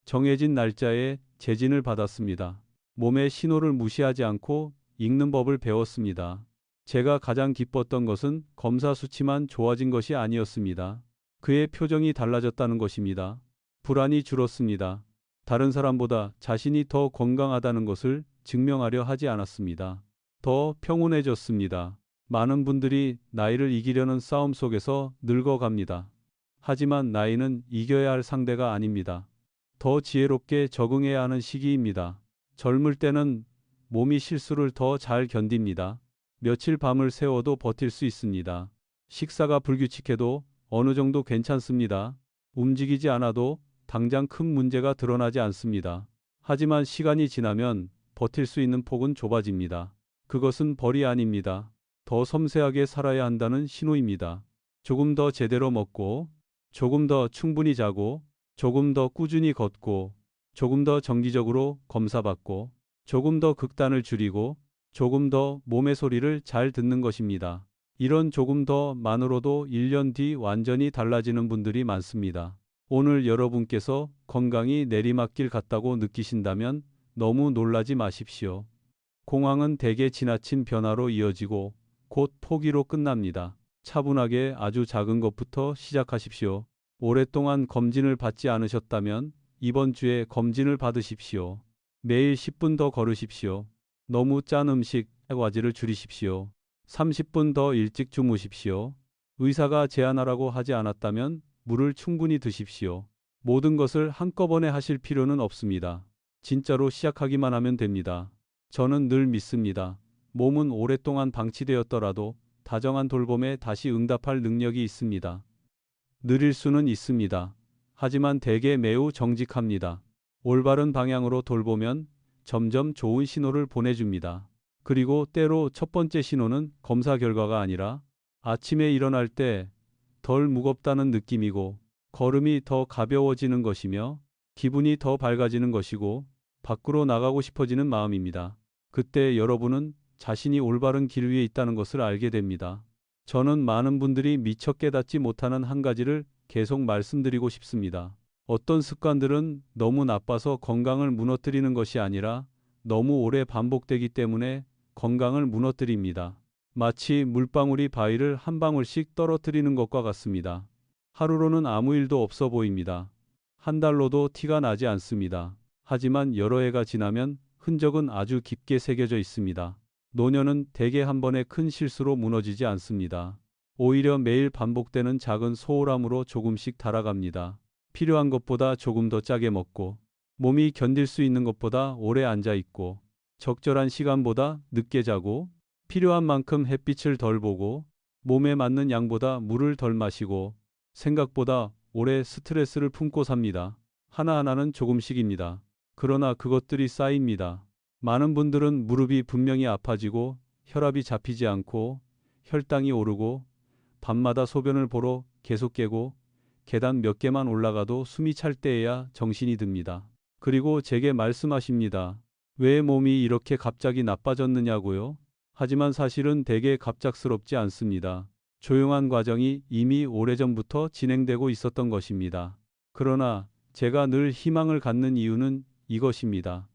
정해진 날짜에 재진을 받았습니다. 몸의 신호를 무시하지 않고 읽는 법을 배웠습니다. 제가 가장 기뻤던 것은 검사 수치만 좋아진 것이 아니었습니다. 그의 표정이 달라졌다는 것입니다. 불안이 줄었습니다. 다른 사람보다 자신이 더 건강하다는 것을 증명하려 하지 않았습니다. 더 평온해졌습니다. 많은 분들이 나이를 이기려는 싸움 속에서 늙어갑니다. 하지만 나이는 이겨야 할 상대가 아닙니다. 더 지혜롭게 적응해야 하는 시기입니다. 젊을 때는 몸이 실수를 더 잘 견딥니다. 며칠 밤을 새워도 버틸 수 있습니다. 식사가 불규칙해도 어느 정도 괜찮습니다. 움직이지 않아도 당장 큰 문제가 드러나지 않습니다. 하지만 시간이 지나면 버틸 수 있는 폭은 좁아집니다. 그것은 벌이 아닙니다. 더 섬세하게 살아야 한다는 신호입니다. 조금 더 제대로 먹고, 조금 더 충분히 자고, 조금 더 꾸준히 걷고, 조금 더 정기적으로 검사받고, 조금 더 극단을 줄이고, 조금 더 몸의 소리를 잘 듣는 것입니다. 이런 조금 더 만으로도 1년 뒤 완전히 달라지는 분들이 많습니다. 오늘 여러분께서 건강이 내리막길 같다고 느끼신다면 너무 놀라지 마십시오. 공황은 대개 지나친 변화로 이어지고 곧 포기로 끝납니다. 차분하게 아주 작은 것부터 시작하십시오. 오랫동안 검진을 받지 않으셨다면 이번 주에 검진을 받으십시오. 매일 10분 더 걸으십시오. 너무 짠 음식, 과지를 줄이십시오. 30분 더 일찍 주무십시오. 의사가 제한하라고 하지 않았다면 물을 충분히 드십시오. 모든 것을 한꺼번에 하실 필요는 없습니다. 진짜로 시작하기만 하면 됩니다. 저는 늘 믿습니다. 몸은 오랫동안 방치되었더라도 다정한 돌봄에 다시 응답할 능력이 있습니다. 느릴 수는 있습니다. 하지만 대개 매우 정직합니다. 올바른 방향으로 돌보면 점점 좋은 신호를 보내줍니다. 그리고 때로 첫 번째 신호는 검사 결과가 아니라 아침에 일어날 때 덜 무겁다는 느낌이고 걸음이 더 가벼워지는 것이며 기분이 더 밝아지는 것이고 밖으로 나가고 싶어지는 마음입니다. 그때 여러분은 자신이 올바른 길 위에 있다는 것을 알게 됩니다. 저는 많은 분들이 미처 깨닫지 못하는 한 가지를 계속 말씀드리고 싶습니다. 어떤 습관들은 너무 나빠서 건강을 무너뜨리는 것이 아니라 너무 오래 반복되기 때문에 건강을 무너뜨립니다. 마치 물방울이 바위를 한 방울씩 떨어뜨리는 것과 같습니다. 하루로는 아무 일도 없어 보입니다. 한 달로도 티가 나지 않습니다. 하지만 여러 해가 지나면 흔적은 아주 깊게 새겨져 있습니다. 노년은 대개 한 번의 큰 실수로 무너지지 않습니다. 오히려 매일 반복되는 작은 소홀함으로 조금씩 달아갑니다. 필요한 것보다 조금 더 짜게 먹고, 몸이 견딜 수 있는 것보다 오래 앉아 있고, 적절한 시간보다 늦게 자고, 필요한 만큼 햇빛을 덜 보고, 몸에 맞는 양보다 물을 덜 마시고, 생각보다 오래 스트레스를 품고 삽니다. 하나하나는 조금씩입니다. 그러나 그것들이 쌓입니다. 많은 분들은 무릎이 분명히 아파지고, 혈압이 잡히지 않고, 혈당이 오르고, 밤마다 소변을 보러 계속 깨고, 계단 몇 개만 올라가도 숨이 찰 때에야 정신이 듭니다. 그리고 제게 말씀하십니다. 왜 몸이 이렇게 갑자기 나빠졌느냐고요? 하지만 사실은 되게 갑작스럽지 않습니다. 조용한 과정이 이미 오래전부터 진행되고 있었던 것입니다. 그러나 제가 늘 희망을 갖는 이유는 이것입니다.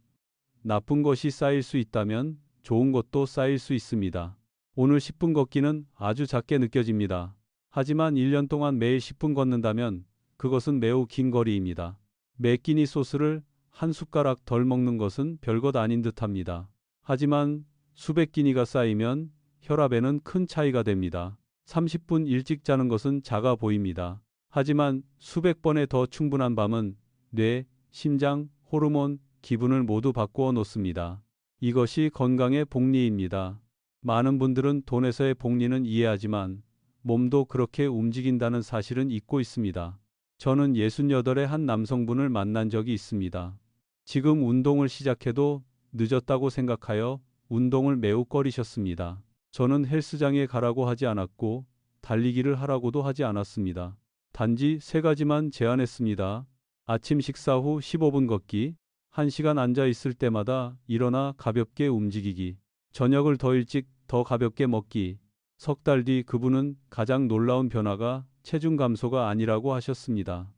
나쁜 것이 쌓일 수 있다면 좋은 것도 쌓일 수 있습니다. 오늘 10분 걷기는 아주 작게 느껴집니다. 하지만 1년 동안 매일 10분 걷는다면 그것은 매우 긴 거리입니다. 매 끼니 소스를 한 숟가락 덜 먹는 것은 별것 아닌 듯합니다. 하지만 수백 끼니가 쌓이면 혈압에는 큰 차이가 됩니다. 30분 일찍 자는 것은 작아 보입니다. 하지만 수백 번에 더 충분한 밤은 뇌, 심장, 호르몬, 기분을 모두 바꾸어 놓습니다. 이것이 건강의 복리입니다. 많은 분들은 돈에서의 복리는 이해하지만 몸도 그렇게 움직인다는 사실은 잊고 있습니다. 저는 68의 한 남성분을 만난 적이 있습니다. 지금 운동을 시작해도 늦었다고 생각하여 운동을 매우 꺼리셨습니다. 저는 헬스장에 가라고 하지 않았고 달리기를 하라고도 하지 않았습니다. 단지 세 가지만 제안했습니다. 아침 식사 후 15분 걷기, 1시간 앉아 있을 때마다 일어나 가볍게 움직이기, 저녁을 더 일찍 더 가볍게 먹기. 석 달 뒤 그분은 가장 놀라운 변화가 체중 감소가 아니라고 하셨습니다.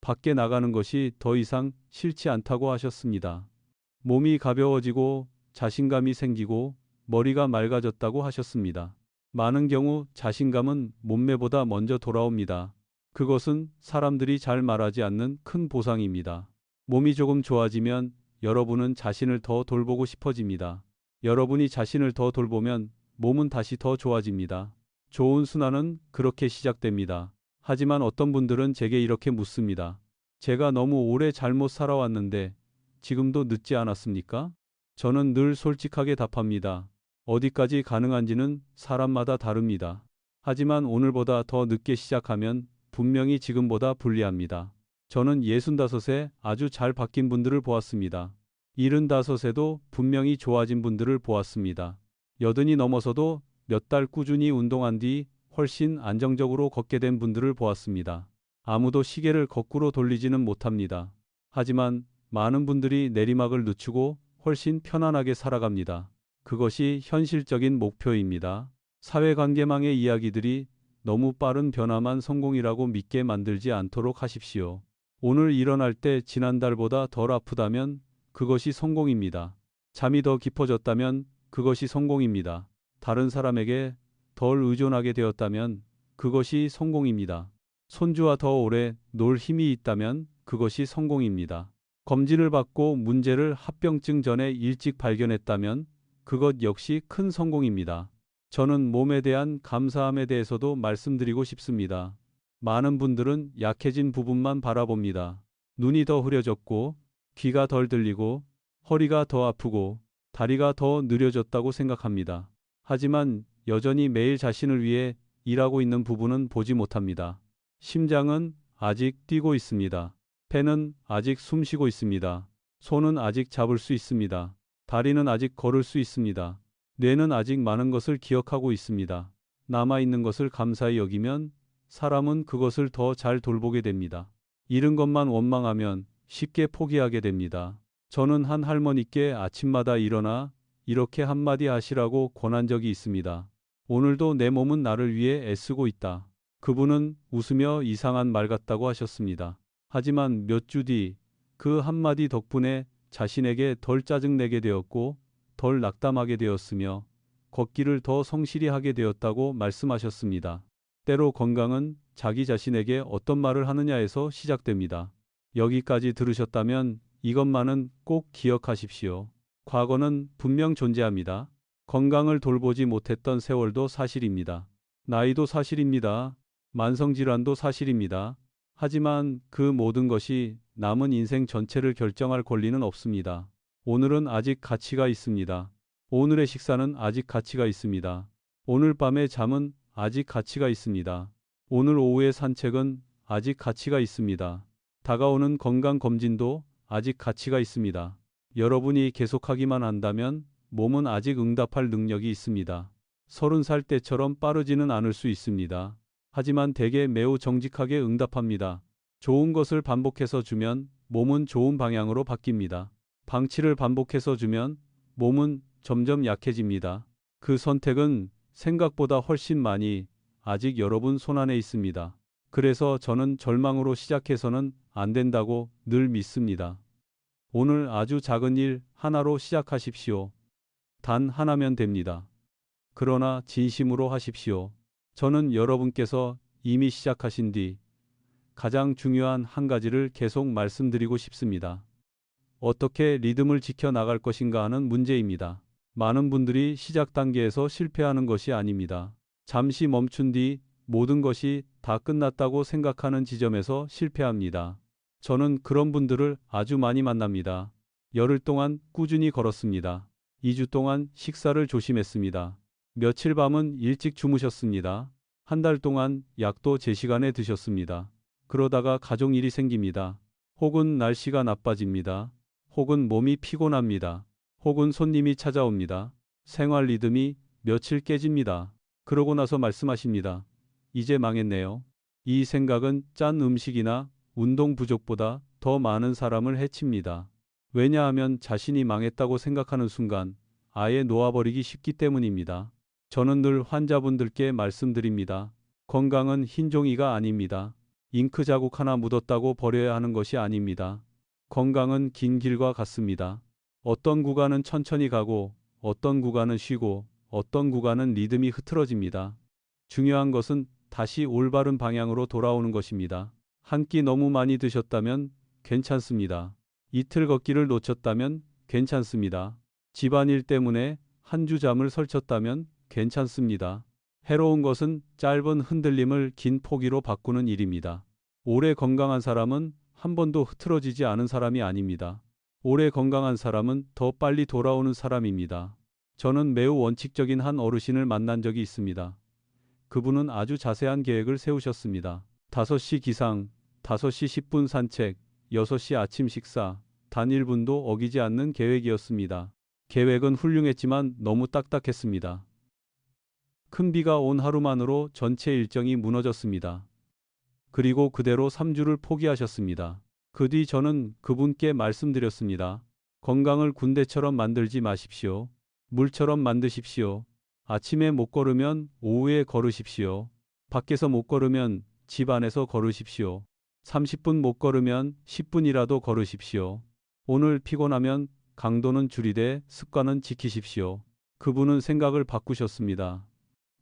밖에 나가는 것이 더 이상 싫지 않다고 하셨습니다. 몸이 가벼워지고 자신감이 생기고 머리가 맑아졌다고 하셨습니다. 많은 경우 자신감은 몸매보다 먼저 돌아옵니다. 그것은 사람들이 잘 말하지 않는 큰 보상입니다. 몸이 조금 좋아지면 여러분은 자신을 더 돌보고 싶어집니다. 여러분이 자신을 더 돌보면 몸은 다시 더 좋아집니다. 좋은 순환은 그렇게 시작됩니다. 하지만 어떤 분들은 제게 이렇게 묻습니다. 제가 너무 오래 잘못 살아왔는데 지금도 늦지 않았습니까? 저는 늘 솔직하게 답합니다. 어디까지 가능한지는 사람마다 다릅니다. 하지만 오늘보다 더 늦게 시작하면 분명히 지금보다 불리합니다. 저는 65에 아주 잘 바뀐 분들을 보았습니다. 75에도 분명히 좋아진 분들을 보았습니다. 80이 넘어서도 몇 달 꾸준히 운동한 뒤 훨씬 안정적으로 걷게 된 분들을 보았습니다. 아무도 시계를 거꾸로 돌리지는 못합니다. 하지만 많은 분들이 내리막을 늦추고 훨씬 편안하게 살아갑니다. 그것이 현실적인 목표입니다. 사회관계망의 이야기들이 너무 빠른 변화만 성공이라고 믿게 만들지 않도록 하십시오. 오늘 일어날 때 지난달보다 덜 아프다면 그것이 성공입니다. 잠이 더 깊어졌다면 그것이 성공입니다. 다른 사람에게 덜 의존하게 되었다면 그것이 성공입니다. 손주와 더 오래 놀 힘이 있다면 그것이 성공입니다. 검진을 받고 문제를 합병증 전에 일찍 발견했다면 그것 역시 큰 성공입니다. 저는 몸에 대한 감사함에 대해서도 말씀드리고 싶습니다. 많은 분들은 약해진 부분만 바라봅니다. 눈이 더 흐려졌고, 귀가 덜 들리고, 허리가 더 아프고, 다리가 더 느려졌다고 생각합니다. 하지만 여전히 매일 자신을 위해 일하고 있는 부분은 보지 못합니다. 심장은 아직 뛰고 있습니다. 폐는 아직 숨쉬고 있습니다. 손은 아직 잡을 수 있습니다. 다리는 아직 걸을 수 있습니다. 뇌는 아직 많은 것을 기억하고 있습니다. 남아있는 것을 감사히 여기면 사람은 그것을 더 잘 돌보게 됩니다. 잃은 것만 원망하면 쉽게 포기하게 됩니다. 저는 한 할머니께 아침마다 일어나 이렇게 한마디 하시라고 권한 적이 있습니다. 오늘도 내 몸은 나를 위해 애쓰고 있다. 그분은 웃으며 이상한 말 같다고 하셨습니다. 하지만 몇 주 뒤 그 한마디 덕분에 자신에게 덜 짜증내게 되었고 덜 낙담하게 되었으며 걷기를 더 성실히 하게 되었다고 말씀하셨습니다. 때로 건강은 자기 자신에게 어떤 말을 하느냐에서 시작됩니다. 여기까지 들으셨다면 이것만은 꼭 기억하십시오. 과거는 분명 존재합니다. 건강을 돌보지 못했던 세월도 사실입니다. 나이도 사실입니다. 만성질환도 사실입니다. 하지만 그 모든 것이 남은 인생 전체를 결정할 권리는 없습니다. 오늘은 아직 가치가 있습니다. 오늘의 식사는 아직 가치가 있습니다. 오늘 밤의 잠은 아직 가치가 있습니다. 오늘 오후의 산책은 아직 가치가 있습니다. 다가오는 건강검진도 아직 가치가 있습니다. 여러분이 계속하기만 한다면 몸은 아직 응답할 능력이 있습니다. 30살 때처럼 빠르지는 않을 수 있습니다. 하지만 대개 매우 정직하게 응답합니다. 좋은 것을 반복해서 주면 몸은 좋은 방향으로 바뀝니다. 방치를 반복해서 주면 몸은 점점 약해집니다. 그 선택은 생각보다 훨씬 많이 아직 여러분 손안에 있습니다. 그래서 저는 절망으로 시작해서는 안 된다고 늘 믿습니다. 오늘 아주 작은 일 하나로 시작하십시오. 단 하나면 됩니다. 그러나 진심으로 하십시오. 저는 여러분께서 이미 시작하신 뒤 가장 중요한 한 가지를 계속 말씀드리고 싶습니다. 어떻게 리듬을 지켜 나갈 것인가 하는 문제입니다. 많은 분들이 시작 단계에서 실패하는 것이 아닙니다. 잠시 멈춘 뒤 모든 것이 다 끝났다고 생각하는 지점에서 실패합니다. 저는 그런 분들을 아주 많이 만납니다. 열흘 동안 꾸준히 걸었습니다. 2주 동안 식사를 조심했습니다. 며칠 밤은 일찍 주무셨습니다. 한 달 동안 약도 제 시간에 드셨습니다. 그러다가 가족 일이 생깁니다. 혹은 날씨가 나빠집니다. 혹은 몸이 피곤합니다. 혹은 손님이 찾아옵니다. 생활 리듬이 며칠 깨집니다. 그러고 나서 말씀하십니다. 이제 망했네요. 이 생각은 짠 음식이나 운동 부족보다 더 많은 사람을 해칩니다. 왜냐하면 자신이 망했다고 생각하는 순간 아예 놓아버리기 쉽기 때문입니다. 저는 늘 환자분들께 말씀드립니다. 건강은 흰 종이가 아닙니다. 잉크 자국 하나 묻었다고 버려야 하는 것이 아닙니다. 건강은 긴 길과 같습니다. 어떤 구간은 천천히 가고 어떤 구간은 쉬고 어떤 구간은 리듬이 흐트러집니다. 중요한 것은 다시 올바른 방향으로 돌아오는 것입니다. 한 끼 너무 많이 드셨다면 괜찮습니다. 이틀 걷기를 놓쳤다면 괜찮습니다. 집안일 때문에 한 주 잠을 설쳤다면 괜찮습니다. 해로운 것은 짧은 흔들림을 긴 포기로 바꾸는 일입니다. 오래 건강한 사람은 한 번도 흐트러지지 않은 사람이 아닙니다. 오래 건강한 사람은 더 빨리 돌아오는 사람입니다. 저는 매우 원칙적인 한 어르신을 만난 적이 있습니다. 그분은 아주 자세한 계획을 세우셨습니다. 5시 기상, 5시 10분 산책, 6시 아침 식사, 단 1분도 어기지 않는 계획이었습니다. 계획은 훌륭했지만 너무 딱딱했습니다. 큰 비가 온 하루만으로 전체 일정이 무너졌습니다. 그리고 그대로 3주를 포기하셨습니다. 그 뒤 저는 그분께 말씀드렸습니다. 건강을 군대처럼 만들지 마십시오. 물처럼 만드십시오. 아침에 못 걸으면 오후에 걸으십시오. 밖에서 못 걸으면 집 안에서 걸으십시오. 30분 못 걸으면 10분이라도 걸으십시오. 오늘 피곤하면 강도는 줄이되 습관은 지키십시오. 그분은 생각을 바꾸셨습니다.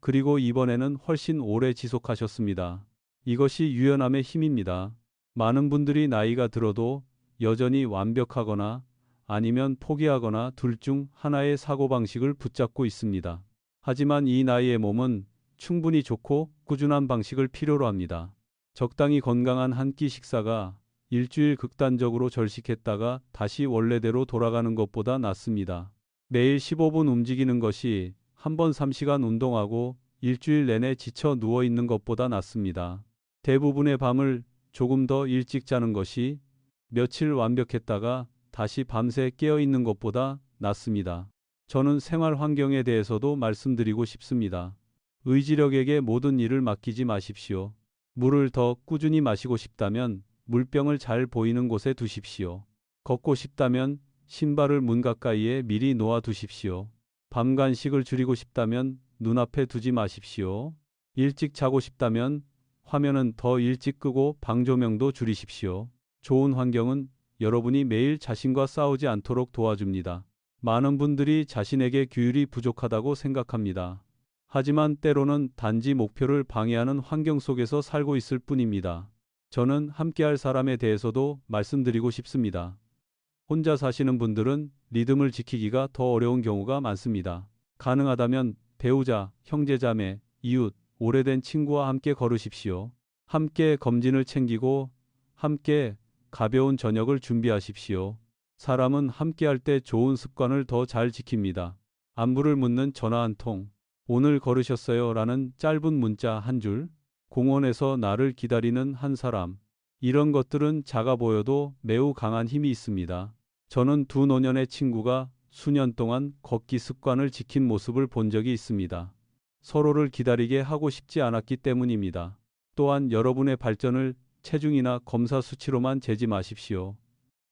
그리고 이번에는 훨씬 오래 지속하셨습니다. 이것이 유연함의 힘입니다. 많은 분들이 나이가 들어도 여전히 완벽하거나 아니면 포기하거나 둘 중 하나의 사고방식을 붙잡고 있습니다. 하지만 이 나이의 몸은 충분히 좋고 꾸준한 방식을 필요로 합니다. 적당히 건강한 한 끼 식사가 일주일 극단적으로 절식했다가 다시 원래대로 돌아가는 것보다 낫습니다. 매일 15분 움직이는 것이 한 번 3시간 운동하고 일주일 내내 지쳐 누워 있는 것보다 낫습니다. 대부분의 밤을 조금 더 일찍 자는 것이 며칠 완벽했다가 다시 밤새 깨어 있는 것보다 낫습니다. 저는 생활 환경에 대해서도 말씀드리고 싶습니다. 의지력에게 모든 일을 맡기지 마십시오. 물을 더 꾸준히 마시고 싶다면 물병을 잘 보이는 곳에 두십시오. 걷고 싶다면 신발을 문 가까이에 미리 놓아 두십시오. 밤 간식을 줄이고 싶다면 눈앞에 두지 마십시오. 일찍 자고 싶다면 화면은 더 일찍 끄고 방조명도 줄이십시오. 좋은 환경은 여러분이 매일 자신과 싸우지 않도록 도와줍니다. 많은 분들이 자신에게 규율이 부족하다고 생각합니다. 하지만 때로는 단지 목표를 방해하는 환경 속에서 살고 있을 뿐입니다. 저는 함께할 사람에 대해서도 말씀드리고 싶습니다. 혼자 사시는 분들은 리듬을 지키기가 더 어려운 경우가 많습니다. 가능하다면 배우자, 형제자매, 이웃, 오래된 친구와 함께 걸으십시오. 함께 검진을 챙기고 함께 가벼운 저녁을 준비하십시오. 사람은 함께할 때 좋은 습관을 더 잘 지킵니다. 안부를 묻는 전화 한 통, 오늘 걸으셨어요? 라는 짧은 문자 한 줄, 공원에서 나를 기다리는 한 사람. 이런 것들은 작아 보여도 매우 강한 힘이 있습니다. 저는 두 노년의 친구가 수년 동안 걷기 습관을 지킨 모습을 본 적이 있습니다. 서로를 기다리게 하고 싶지 않았기 때문입니다. 또한 여러분의 발전을 체중이나 검사 수치로만 재지 마십시오.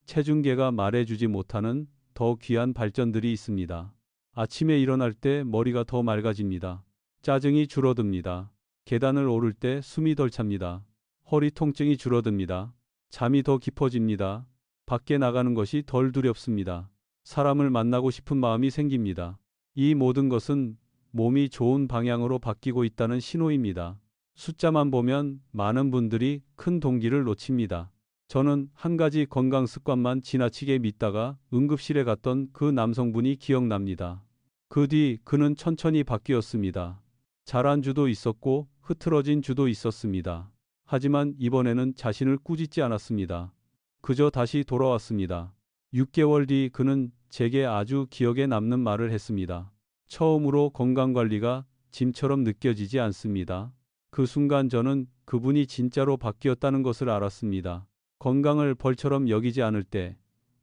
체중계가 말해주지 못하는 더 귀한 발전들이 있습니다. 아침에 일어날 때 머리가 더 맑아집니다. 짜증이 줄어듭니다. 계단을 오를 때 숨이 덜 찹니다. 허리 통증이 줄어듭니다. 잠이 더 깊어집니다. 밖에 나가는 것이 덜 두렵습니다. 사람을 만나고 싶은 마음이 생깁니다. 이 모든 것은 몸이 좋은 방향으로 바뀌고 있다는 신호입니다. 숫자만 보면 많은 분들이 큰 동기를 놓칩니다. 저는 한 가지 건강 습관만 지나치게 믿다가 응급실에 갔던 그 남성분이 기억납니다. 그 뒤 그는 천천히 바뀌었습니다. 잘한 주도 있었고 흐트러진 주도 있었습니다. 하지만 이번에는 자신을 꾸짖지 않았습니다. 그저 다시 돌아왔습니다. 6개월 뒤 그는 제게 아주 기억에 남는 말을 했습니다. 처음으로 건강관리가 짐처럼 느껴지지 않습니다. 그 순간 저는 그분이 진짜로 바뀌었다는 것을 알았습니다. 건강을 벌처럼 여기지 않을 때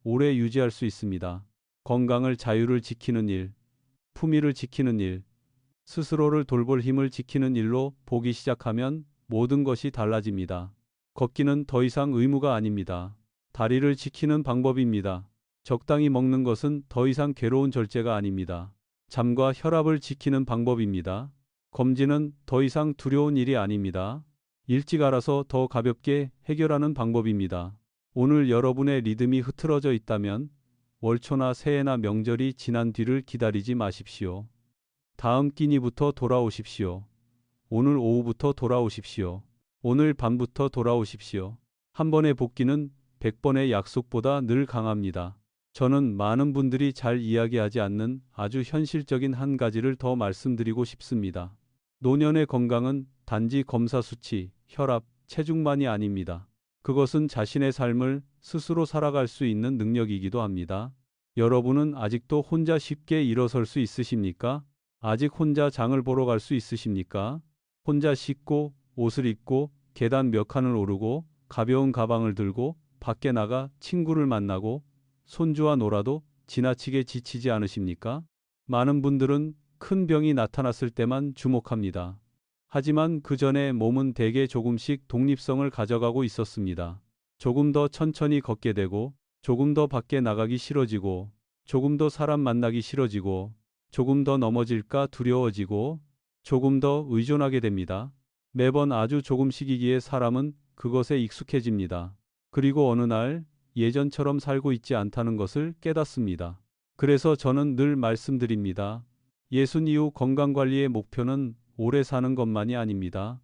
오래 유지할 수 있습니다. 건강을 자유를 지키는 일, 품위를 지키는 일, 스스로를 돌볼 힘을 지키는 일로 보기 시작하면 모든 것이 달라집니다. 걷기는 더 이상 의무가 아닙니다. 다리를 지키는 방법입니다. 적당히 먹는 것은 더 이상 괴로운 절제가 아닙니다. 잠과 혈압을 지키는 방법입니다. 검진은 더 이상 두려운 일이 아닙니다. 일찍 알아서 더 가볍게 해결하는 방법입니다. 오늘 여러분의 리듬이 흐트러져 있다면 월초나 새해나 명절이 지난 뒤를 기다리지 마십시오. 다음 끼니부터 돌아오십시오. 오늘 오후부터 돌아오십시오. 오늘 밤부터 돌아오십시오. 한 번의 복귀는 100번의 약속보다 늘 강합니다. 저는 많은 분들이 잘 이야기하지 않는 아주 현실적인 한 가지를 더 말씀드리고 싶습니다. 노년의 건강은 단지 검사 수치, 혈압, 체중만이 아닙니다. 그것은 자신의 삶을 스스로 살아갈 수 있는 능력이기도 합니다. 여러분은 아직도 혼자 쉽게 일어설 수 있으십니까? 아직 혼자 장을 보러 갈 수 있으십니까? 혼자 씻고 옷을 입고 계단 몇 칸을 오르고 가벼운 가방을 들고 밖에 나가 친구를 만나고 손주와 놀아도 지나치게 지치지 않으십니까? 많은 분들은 큰 병이 나타났을 때만 주목합니다. 하지만 그 전에 몸은 대개 조금씩 독립성을 가져가고 있었습니다. 조금 더 천천히 걷게 되고, 조금 더 밖에 나가기 싫어지고, 조금 더 사람 만나기 싫어지고, 조금 더 넘어질까 두려워지고 조금 더 의존하게 됩니다. 매번 아주 조금씩이기에 사람은 그것에 익숙해집니다. 그리고 어느 날 예전처럼 살고 있지 않다는 것을 깨닫습니다. 그래서 저는 늘 말씀드립니다. 예순 이후 건강관리의 목표는 오래 사는 것만이 아닙니다.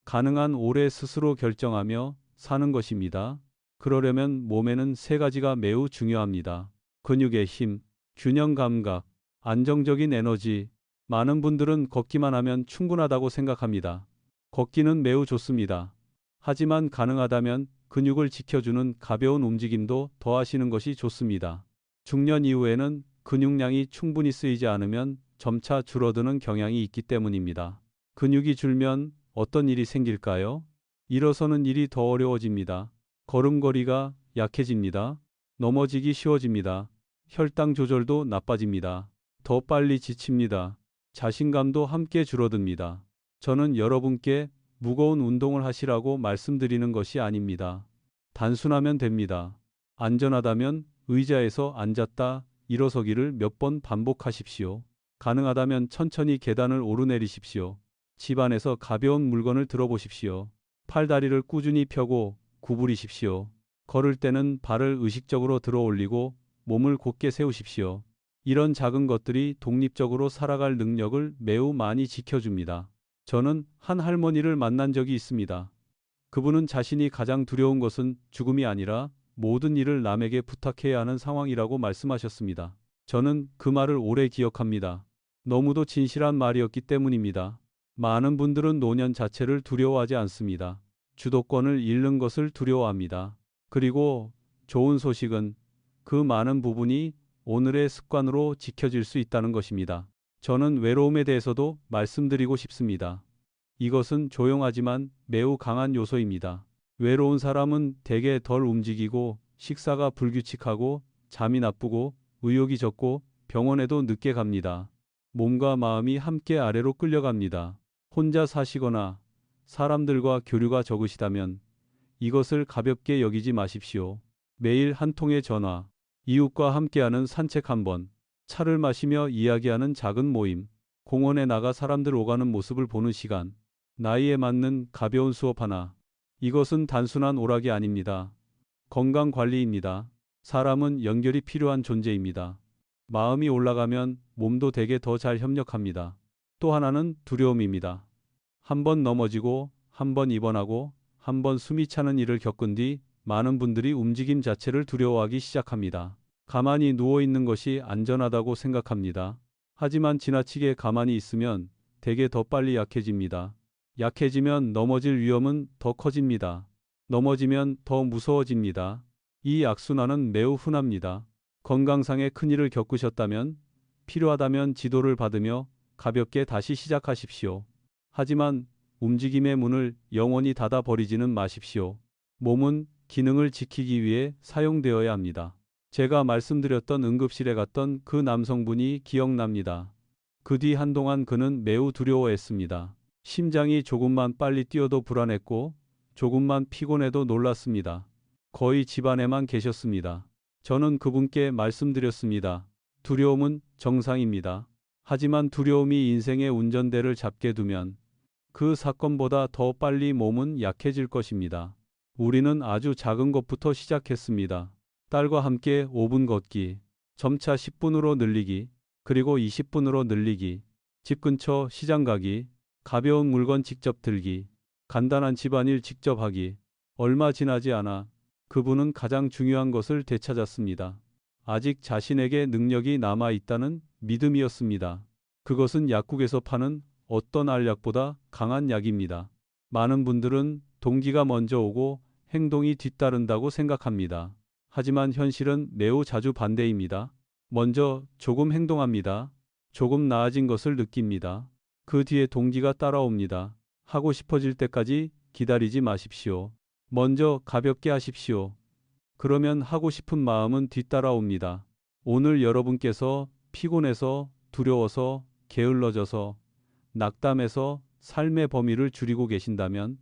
가능한 오래 스스로 결정하며 사는 것입니다. 그러려면 몸에는 세 가지가 매우 중요합니다. 근육의 힘, 균형 감각, 안정적인 에너지. 많은 분들은 걷기만 하면 충분하다고 생각합니다. 걷기는 매우 좋습니다. 하지만 가능하다면 근육을 지켜주는 가벼운 움직임도 더하시는 것이 좋습니다. 중년 이후에는 근육량이 충분히 쓰이지 않으면 점차 줄어드는 경향이 있기 때문입니다. 근육이 줄면 어떤 일이 생길까요? 일어서는 일이 더 어려워집니다. 걸음걸이가 약해집니다. 넘어지기 쉬워집니다. 혈당 조절도 나빠집니다. 더 빨리 지칩니다. 자신감도 함께 줄어듭니다. 저는 여러분께 무거운 운동을 하시라고 말씀드리는 것이 아닙니다. 단순하면 됩니다. 안전하다면 의자에서 앉았다 일어서기를 몇 번 반복하십시오. 가능하다면 천천히 계단을 오르내리십시오. 집안에서 가벼운 물건을 들어보십시오. 팔다리를 꾸준히 펴고 구부리십시오. 걸을 때는 발을 의식적으로 들어 올리고 몸을 곧게 세우십시오. 이런 작은 것들이 독립적으로 살아갈 능력을 매우 많이 지켜줍니다. 저는 한 할머니를 만난 적이 있습니다. 그분은 자신이 가장 두려운 것은 죽음이 아니라 모든 일을 남에게 부탁해야 하는 상황이라고 말씀하셨습니다. 저는 그 말을 오래 기억합니다. 너무도 진실한 말이었기 때문입니다. 많은 분들은 노년 자체를 두려워하지 않습니다. 주도권을 잃는 것을 두려워합니다. 그리고 좋은 소식은 그 많은 부분이 오늘의 습관으로 지켜질 수 있다는 것입니다. 저는 외로움에 대해서도 말씀드리고 싶습니다. 이것은 조용하지만 매우 강한 요소입니다. 외로운 사람은 대개 덜 움직이고 식사가 불규칙하고 잠이 나쁘고 의욕이 적고 병원에도 늦게 갑니다. 몸과 마음이 함께 아래로 끌려갑니다. 혼자 사시거나 사람들과 교류가 적으시다면 이것을 가볍게 여기지 마십시오. 매일 한 통의 전화, 이웃과 함께하는 산책 한 번, 차를 마시며 이야기하는 작은 모임, 공원에 나가 사람들 오가는 모습을 보는 시간, 나이에 맞는 가벼운 수업 하나. 이것은 단순한 오락이 아닙니다. 건강 관리입니다. 사람은 연결이 필요한 존재입니다. 마음이 올라가면 몸도 되게 더 잘 협력합니다. 또 하나는 두려움입니다. 한 번 넘어지고, 한 번 입원하고, 한 번 숨이 차는 일을 겪은 뒤 많은 분들이 움직임 자체를 두려워하기 시작합니다. 가만히 누워 있는 것이 안전하다고 생각합니다. 하지만 지나치게 가만히 있으면 대개 더 빨리 약해집니다. 약해지면 넘어질 위험은 더 커집니다. 넘어지면 더 무서워집니다. 이 악순환은 매우 흔합니다. 건강상의 큰일을 겪으셨다면 필요하다면 지도를 받으며 가볍게 다시 시작하십시오. 하지만 움직임의 문을 영원히 닫아 버리지는 마십시오. 몸은 기능을 지키기 위해 사용되어야 합니다. 제가 말씀드렸던 응급실에 갔던 그 남성분이 기억납니다. 그 뒤 한동안 그는 매우 두려워했습니다. 심장이 조금만 빨리 뛰어도 불안했고 조금만 피곤해도 놀랐습니다. 거의 집 안에만 계셨습니다. 저는 그분께 말씀드렸습니다. 두려움은 정상입니다. 하지만 두려움이 인생의 운전대를 잡게 두면 그 사건보다 더 빨리 몸은 약해질 것입니다. 우리는 아주 작은 것부터 시작했습니다. 딸과 함께 5분 걷기, 점차 10분으로 늘리기, 그리고 20분으로 늘리기, 집 근처 시장 가기, 가벼운 물건 직접 들기, 간단한 집안일 직접 하기. 얼마 지나지 않아 그분은 가장 중요한 것을 되찾았습니다. 아직 자신에게 능력이 남아 있다는 믿음이었습니다. 그것은 약국에서 파는 어떤 알약보다 강한 약입니다. 많은 분들은 동기가 먼저 오고 행동이 뒤따른다고 생각합니다. 하지만 현실은 매우 자주 반대입니다. 먼저 조금 행동합니다. 조금 나아진 것을 느낍니다. 그 뒤에 동기가 따라옵니다. 하고 싶어질 때까지 기다리지 마십시오. 먼저 가볍게 하십시오. 그러면 하고 싶은 마음은 뒤따라옵니다. 오늘 여러분께서 피곤해서, 두려워서, 게을러져서, 낙담해서 삶의 범위를 줄이고 계신다면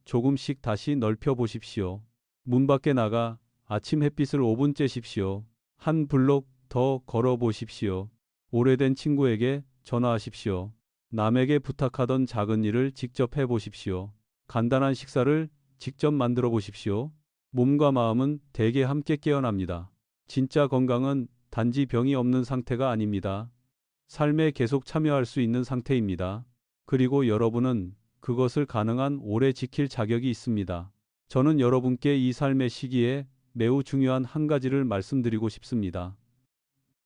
조금씩 다시 넓혀 보십시오. 문 밖에 나가 아침 햇빛을 5분 쬐십시오. 한 블록 더 걸어 보십시오. 오래된 친구에게 전화하십시오. 남에게 부탁하던 작은 일을 직접 해보십시오. 간단한 식사를 직접 만들어 보십시오. 몸과 마음은 대개 함께 깨어납니다. 진짜 건강은 단지 병이 없는 상태가 아닙니다. 삶에 계속 참여할 수 있는 상태입니다. 그리고 여러분은 그것을 가능한 오래 지킬 자격이 있습니다. 저는 여러분께 이 삶의 시기에 매우 중요한 한 가지를 말씀드리고 싶습니다.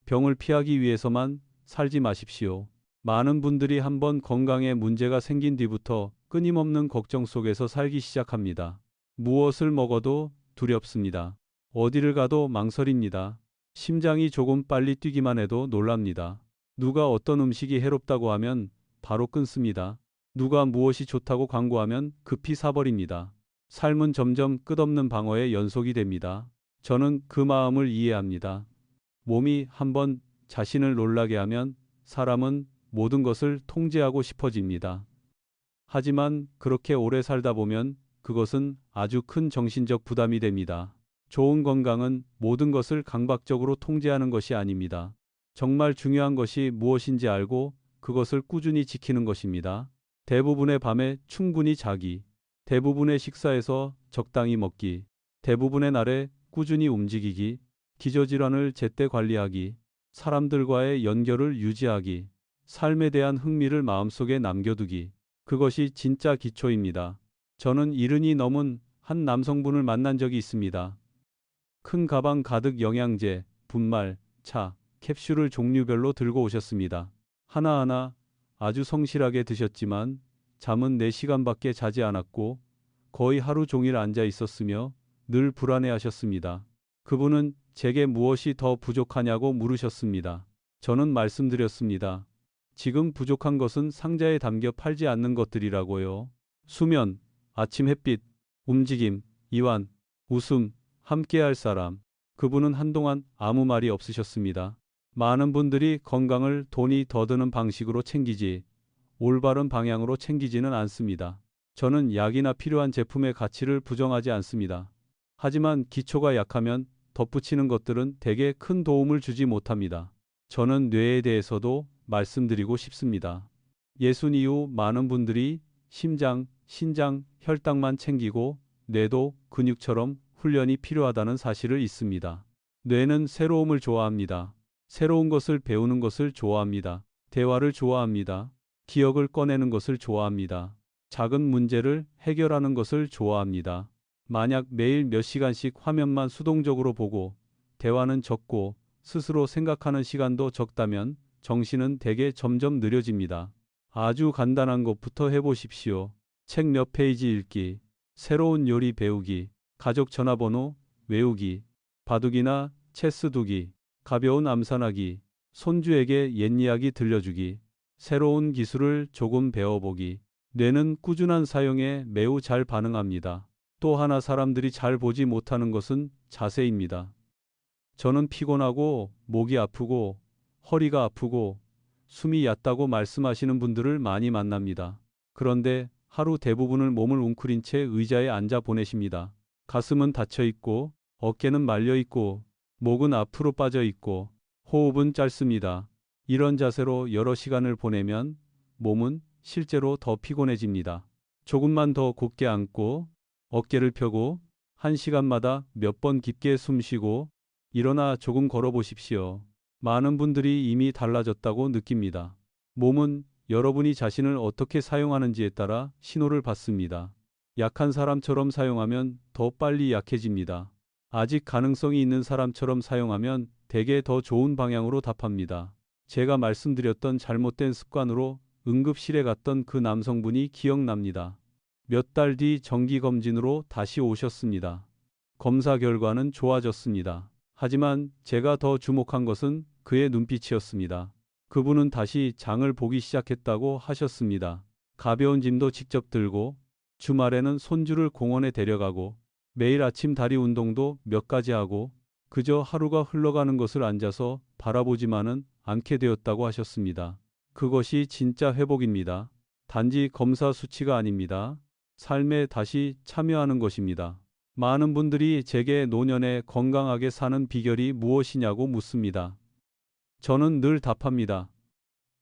병을 피하기 위해서만 살지 마십시오. 많은 분들이 한번 건강에 문제가 생긴 뒤부터 끊임없는 걱정 속에서 살기 시작합니다. 무엇을 먹어도 두렵습니다. 어디를 가도 망설입니다. 심장이 조금 빨리 뛰기만 해도 놀랍니다. 누가 어떤 음식이 해롭다고 하면 바로 끊습니다. 누가 무엇이 좋다고 광고하면 급히 사버립니다. 삶은 점점 끝없는 방어의 연속이 됩니다. 저는 그 마음을 이해합니다. 몸이 한번 자신을 놀라게 하면 사람은 모든 것을 통제하고 싶어집니다. 하지만 그렇게 오래 살다 보면 그것은 아주 큰 정신적 부담이 됩니다. 좋은 건강은 모든 것을 강박적으로 통제하는 것이 아닙니다. 정말 중요한 것이 무엇인지 알고 그것을 꾸준히 지키는 것입니다. 대부분의 밤에 충분히 자기, 대부분의 식사에서 적당히 먹기, 대부분의 날에 꾸준히 움직이기, 기저질환을 제때 관리하기, 사람들과의 연결을 유지하기, 삶에 대한 흥미를 마음속에 남겨두기. 그것이 진짜 기초입니다. 저는 70이 넘은 한 남성분을 만난 적이 있습니다. 큰 가방 가득 영양제, 분말, 차, 캡슐을 종류별로 들고 오셨습니다. 하나하나 아주 성실하게 드셨지만 잠은 4시간밖에 자지 않았고 거의 하루 종일 앉아 있었으며 늘 불안해하셨습니다. 그분은 제게 무엇이 더 부족하냐고 물으셨습니다. 저는 말씀드렸습니다. 지금 부족한 것은 상자에 담겨 팔지 않는 것들이라고요. 수면, 아침 햇빛, 움직임, 이완, 웃음, 함께할 사람. 그분은 한동안 아무 말이 없으셨습니다. 많은 분들이 건강을 돈이 더 드는 방식으로 챙기지 올바른 방향으로 챙기지는 않습니다. 저는 약이나 필요한 제품의 가치를 부정하지 않습니다. 하지만 기초가 약하면 덧붙이는 것들은 대개 큰 도움을 주지 못합니다. 저는 뇌에 대해서도 말씀드리고 싶습니다. 예순 이후 많은 분들이 심장, 신장, 혈당만 챙기고 뇌도 근육처럼 훈련이 필요하다는 사실을 잊습니다. 뇌는 새로움을 좋아합니다. 새로운 것을 배우는 것을 좋아합니다. 대화를 좋아합니다. 기억을 꺼내는 것을 좋아합니다. 작은 문제를 해결하는 것을 좋아합니다. 만약 매일 몇 시간씩 화면만 수동적으로 보고 대화는 적고 스스로 생각하는 시간도 적다면 정신은 대개 점점 느려집니다. 아주 간단한 것부터 해보십시오. 책 몇 페이지 읽기, 새로운 요리 배우기, 가족 전화번호 외우기, 바둑이나 체스 두기, 가벼운 암산하기, 손주에게 옛 이야기 들려주기, 새로운 기술을 조금 배워보기. 뇌는 꾸준한 사용에 매우 잘 반응합니다. 또 하나 사람들이 잘 보지 못하는 것은 자세입니다. 저는 피곤하고 목이 아프고 허리가 아프고 숨이 얕다고 말씀하시는 분들을 많이 만납니다. 그런데 하루 대부분을 몸을 웅크린 채 의자에 앉아 보내십니다. 가슴은 닫혀 있고 어깨는 말려 있고 목은 앞으로 빠져 있고 호흡은 짧습니다. 이런 자세로 여러 시간을 보내면 몸은 실제로 더 피곤해집니다. 조금만 더 곧게 앉고 어깨를 펴고 1시간마다 몇 번 깊게 숨 쉬고 일어나 조금 걸어 보십시오. 많은 분들이 이미 달라졌다고 느낍니다. 몸은 여러분이 자신을 어떻게 사용하는지에 따라 신호를 받습니다. 약한 사람처럼 사용하면 더 빨리 약해집니다. 아직 가능성이 있는 사람처럼 사용하면 대개 더 좋은 방향으로 답합니다. 제가 말씀드렸던 잘못된 습관으로 응급실에 갔던 그 남성분이 기억납니다. 몇 달 뒤 정기검진으로 다시 오셨습니다. 검사 결과는 좋아졌습니다. 하지만 제가 더 주목한 것은 그의 눈빛이었습니다. 그분은 다시 장을 보기 시작했다고 하셨습니다. 가벼운 짐도 직접 들고 주말에는 손주를 공원에 데려가고 매일 아침 다리 운동도 몇 가지 하고 그저 하루가 흘러가는 것을 앉아서 바라보지만은 않게 되었다고 하셨습니다. 그것이 진짜 회복입니다. 단지 검사 수치가 아닙니다. 삶에 다시 참여하는 것입니다. 많은 분들이 제게 노년에 건강하게 사는 비결이 무엇이냐고 묻습니다. 저는 늘 답합니다.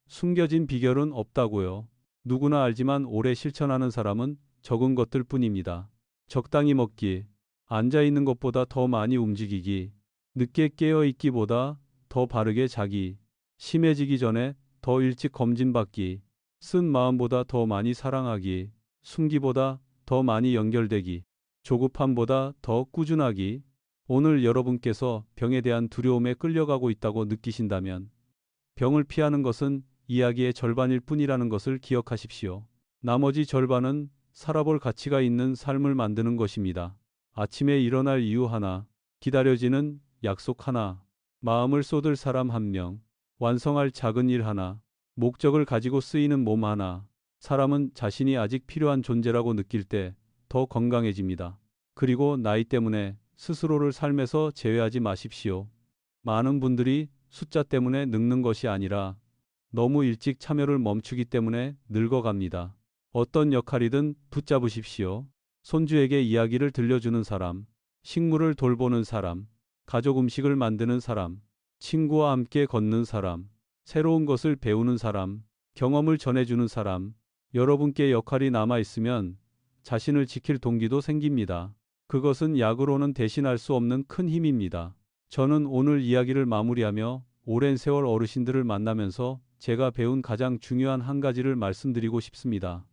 숨겨진 비결은 없다고요. 누구나 알지만 오래 실천하는 사람은 적은 것들 뿐입니다. 적당히 먹기, 앉아 있는 것보다 더 많이 움직이기, 늦게 깨어 있기보다 더 바르게 자기, 심해지기 전에 더 일찍 검진받기, 쓴 마음보다 더 많이 사랑하기, 숨기보다 더 많이 연결되기, 조급함보다 더 꾸준하기. 오늘 여러분께서 병에 대한 두려움에 끌려가고 있다고 느끼신다면 병을 피하는 것은 이야기의 절반일 뿐이라는 것을 기억하십시오. 나머지 절반은 살아볼 가치가 있는 삶을 만드는 것입니다. 아침에 일어날 이유 하나, 기다려지는 약속 하나, 마음을 쏟을 사람 한 명, 완성할 작은 일 하나, 목적을 가지고 쓰이는 몸 하나. 사람은 자신이 아직 필요한 존재라고 느낄 때 더 건강해집니다. 그리고 나이 때문에 스스로를 삶에서 제외하지 마십시오. 많은 분들이 숫자 때문에 늙는 것이 아니라 너무 일찍 참여를 멈추기 때문에 늙어갑니다. 어떤 역할이든 붙잡으십시오. 손주에게 이야기를 들려주는 사람, 식물을 돌보는 사람, 가족 음식을 만드는 사람, 친구와 함께 걷는 사람, 새로운 것을 배우는 사람, 경험을 전해주는 사람. 여러분께 역할이 남아있으면 자신을 지킬 동기도 생깁니다. 그것은 약으로는 대신할 수 없는 큰 힘입니다. 저는 오늘 이야기를 마무리하며 오랜 세월 어르신들을 만나면서 제가 배운 가장 중요한 한 가지를 말씀드리고 싶습니다.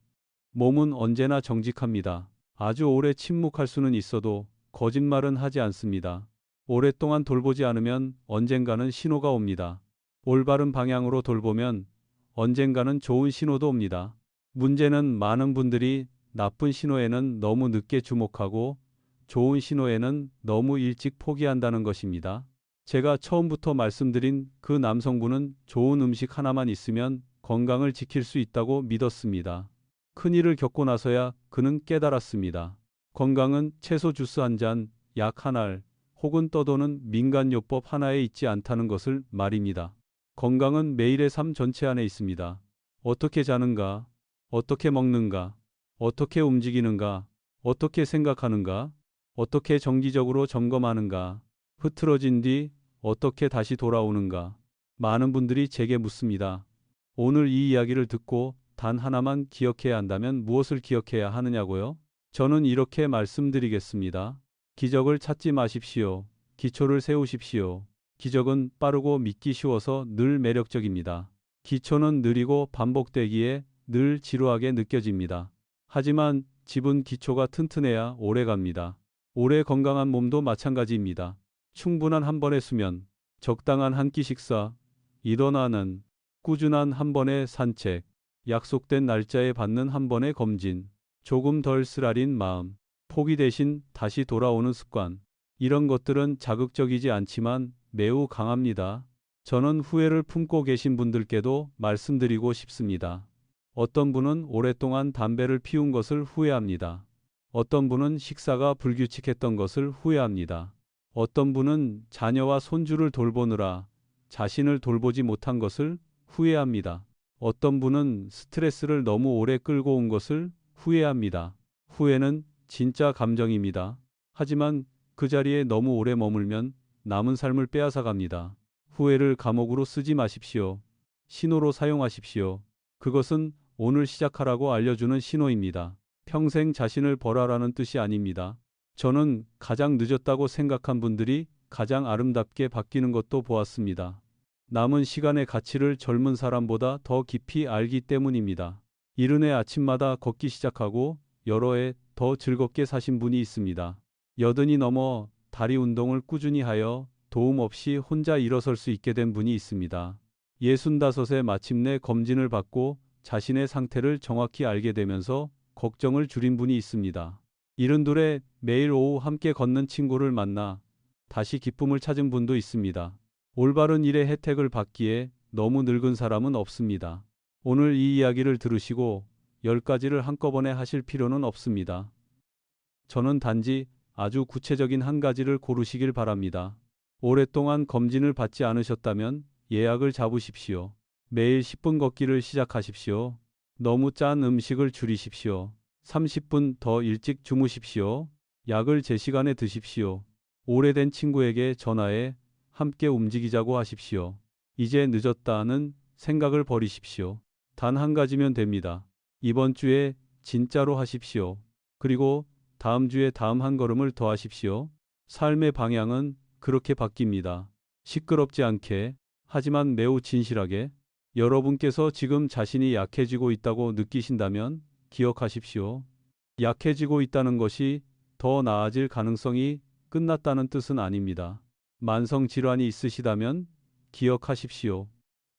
몸은 언제나 정직합니다. 아주 오래 침묵할 수는 있어도 거짓말은 하지 않습니다. 오랫동안 돌보지 않으면 언젠가는 신호가 옵니다. 올바른 방향으로 돌보면 언젠가는 좋은 신호도 옵니다. 문제는 많은 분들이 나쁜 신호에는 너무 늦게 주목하고 좋은 신호에는 너무 일찍 포기한다는 것입니다. 제가 처음부터 말씀드린 그 남성분은 좋은 음식 하나만 있으면 건강을 지킬 수 있다고 믿었습니다. 큰일을 겪고 나서야 그는 깨달았습니다. 건강은 채소 주스 한 잔, 약 한 알, 혹은 떠도는 민간요법 하나에 있지 않다는 것을 말입니다. 건강은 매일의 삶 전체 안에 있습니다. 어떻게 자는가, 어떻게 먹는가, 어떻게 움직이는가, 어떻게 생각하는가, 어떻게 정기적으로 점검하는가, 흐트러진 뒤 어떻게 다시 돌아오는가. 많은 분들이 제게 묻습니다. 오늘 이 이야기를 듣고 단 하나만 기억해야 한다면 무엇을 기억해야 하느냐고요? 저는 이렇게 말씀드리겠습니다. 기적을 찾지 마십시오. 기초를 세우십시오. 기적은 빠르고 믿기 쉬워서 늘 매력적입니다. 기초는 느리고 반복되기에 늘 지루하게 느껴집니다. 하지만 집은 기초가 튼튼해야 오래 갑니다. 오래 건강한 몸도 마찬가지입니다. 충분한 한 번의 수면, 적당한 한 끼 식사, 일어나는 꾸준한 한 번의 산책, 약속된 날짜에 받는 한 번의 검진, 조금 덜 쓰라린 마음, 포기 대신 다시 돌아오는 습관. 이런 것들은 자극적이지 않지만 매우 강합니다. 저는 후회를 품고 계신 분들께도 말씀드리고 싶습니다. 어떤 분은 오랫동안 담배를 피운 것을 후회합니다. 어떤 분은 식사가 불규칙했던 것을 후회합니다. 어떤 분은 자녀와 손주를 돌보느라 자신을 돌보지 못한 것을 후회합니다. 어떤 분은 스트레스를 너무 오래 끌고 온 것을 후회합니다. 후회는 진짜 감정입니다. 하지만 그 자리에 너무 오래 머물면 남은 삶을 빼앗아 갑니다. 후회를 감옥으로 쓰지 마십시오. 신호로 사용하십시오. 그것은 오늘 시작하라고 알려주는 신호입니다. 평생 자신을 벌하라는 뜻이 아닙니다. 저는 가장 늦었다고 생각한 분들이 가장 아름답게 바뀌는 것도 보았습니다. 남은 시간의 가치를 젊은 사람보다 더 깊이 알기 때문입니다. 이른의 아침마다 걷기 시작하고 여러 해 더 즐겁게 사신 분이 있습니다. 80이 넘어 다리 운동을 꾸준히 하여 도움 없이 혼자 일어설 수 있게 된 분이 있습니다. 65에 마침내 검진을 받고 자신의 상태를 정확히 알게 되면서 걱정을 줄인 분이 있습니다. 72에 매일 오후 함께 걷는 친구를 만나 다시 기쁨을 찾은 분도 있습니다. 올바른 일의 혜택을 받기에 너무 늙은 사람은 없습니다. 오늘 이 이야기를 들으시고 10가지를 한꺼번에 하실 필요는 없습니다. 저는 단지 아주 구체적인 한 가지를 고르시길 바랍니다. 오랫동안 검진을 받지 않으셨다면 예약을 잡으십시오. 매일 10분 걷기를 시작하십시오. 너무 짠 음식을 줄이십시오. 30분 더 일찍 주무십시오. 약을 제 시간에 드십시오. 오래된 친구에게 전화해 함께 움직이자고 하십시오. 이제 늦었다는 생각을 버리십시오. 단 한 가지면 됩니다. 이번 주에 진짜로 하십시오. 그리고 다음 주에 다음 한 걸음을 더 하십시오. 삶의 방향은 그렇게 바뀝니다. 시끄럽지 않게, 하지만 매우 진실하게. 여러분께서 지금 자신이 약해지고 있다고 느끼신다면 기억하십시오. 약해지고 있다는 것이 더 나아질 가능성이 끝났다는 뜻은 아닙니다. 만성 질환이 있으시다면 기억하십시오.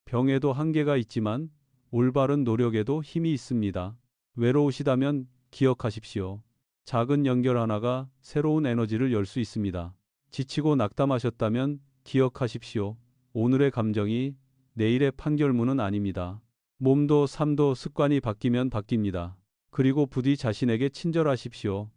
병에도 한계가 있지만 올바른 노력에도 힘이 있습니다. 외로우시다면 기억하십시오. 작은 연결 하나가 새로운 에너지를 열 수 있습니다. 지치고 낙담하셨다면 기억하십시오. 오늘의 감정이 내일의 판결문은 아닙니다. 몸도 삶도 습관이 바뀌면 바뀝니다. 그리고 부디 자신에게 친절하십시오.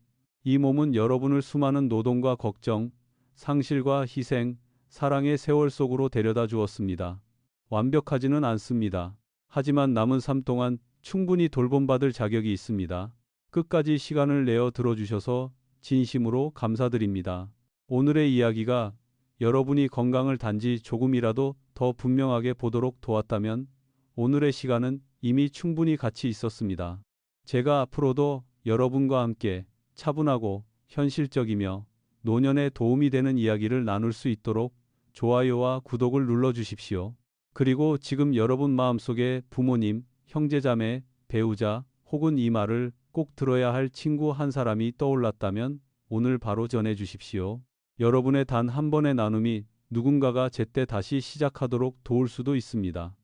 이 몸은 여러분을 수많은 노동과 걱정, 상실과 희생, 사랑의 세월 속으로 데려다 주었습니다. 완벽하지는 않습니다. 하지만 남은 삶 동안 충분히 돌봄받을 자격이 있습니다. 끝까지 시간을 내어 들어주셔서 진심으로 감사드립니다. 오늘의 이야기가 여러분이 건강을 단지 조금이라도 더 분명하게 보도록 도왔다면 오늘의 시간은 이미 충분히 가치 있었습니다. 제가 앞으로도 여러분과 함께 차분하고 현실적이며 노년에 도움이 되는 이야기를 나눌 수 있도록 좋아요와 구독을 눌러주십시오. 그리고 지금 여러분 마음속에 부모님, 형제자매, 배우자 혹은 이 말을 꼭 들어야 할 친구 한 사람이 떠올랐다면 오늘 바로 전해 주십시오. 여러분의 단 한 번의 나눔이 누군가가 제때 다시 시작하도록 도울 수도 있습니다.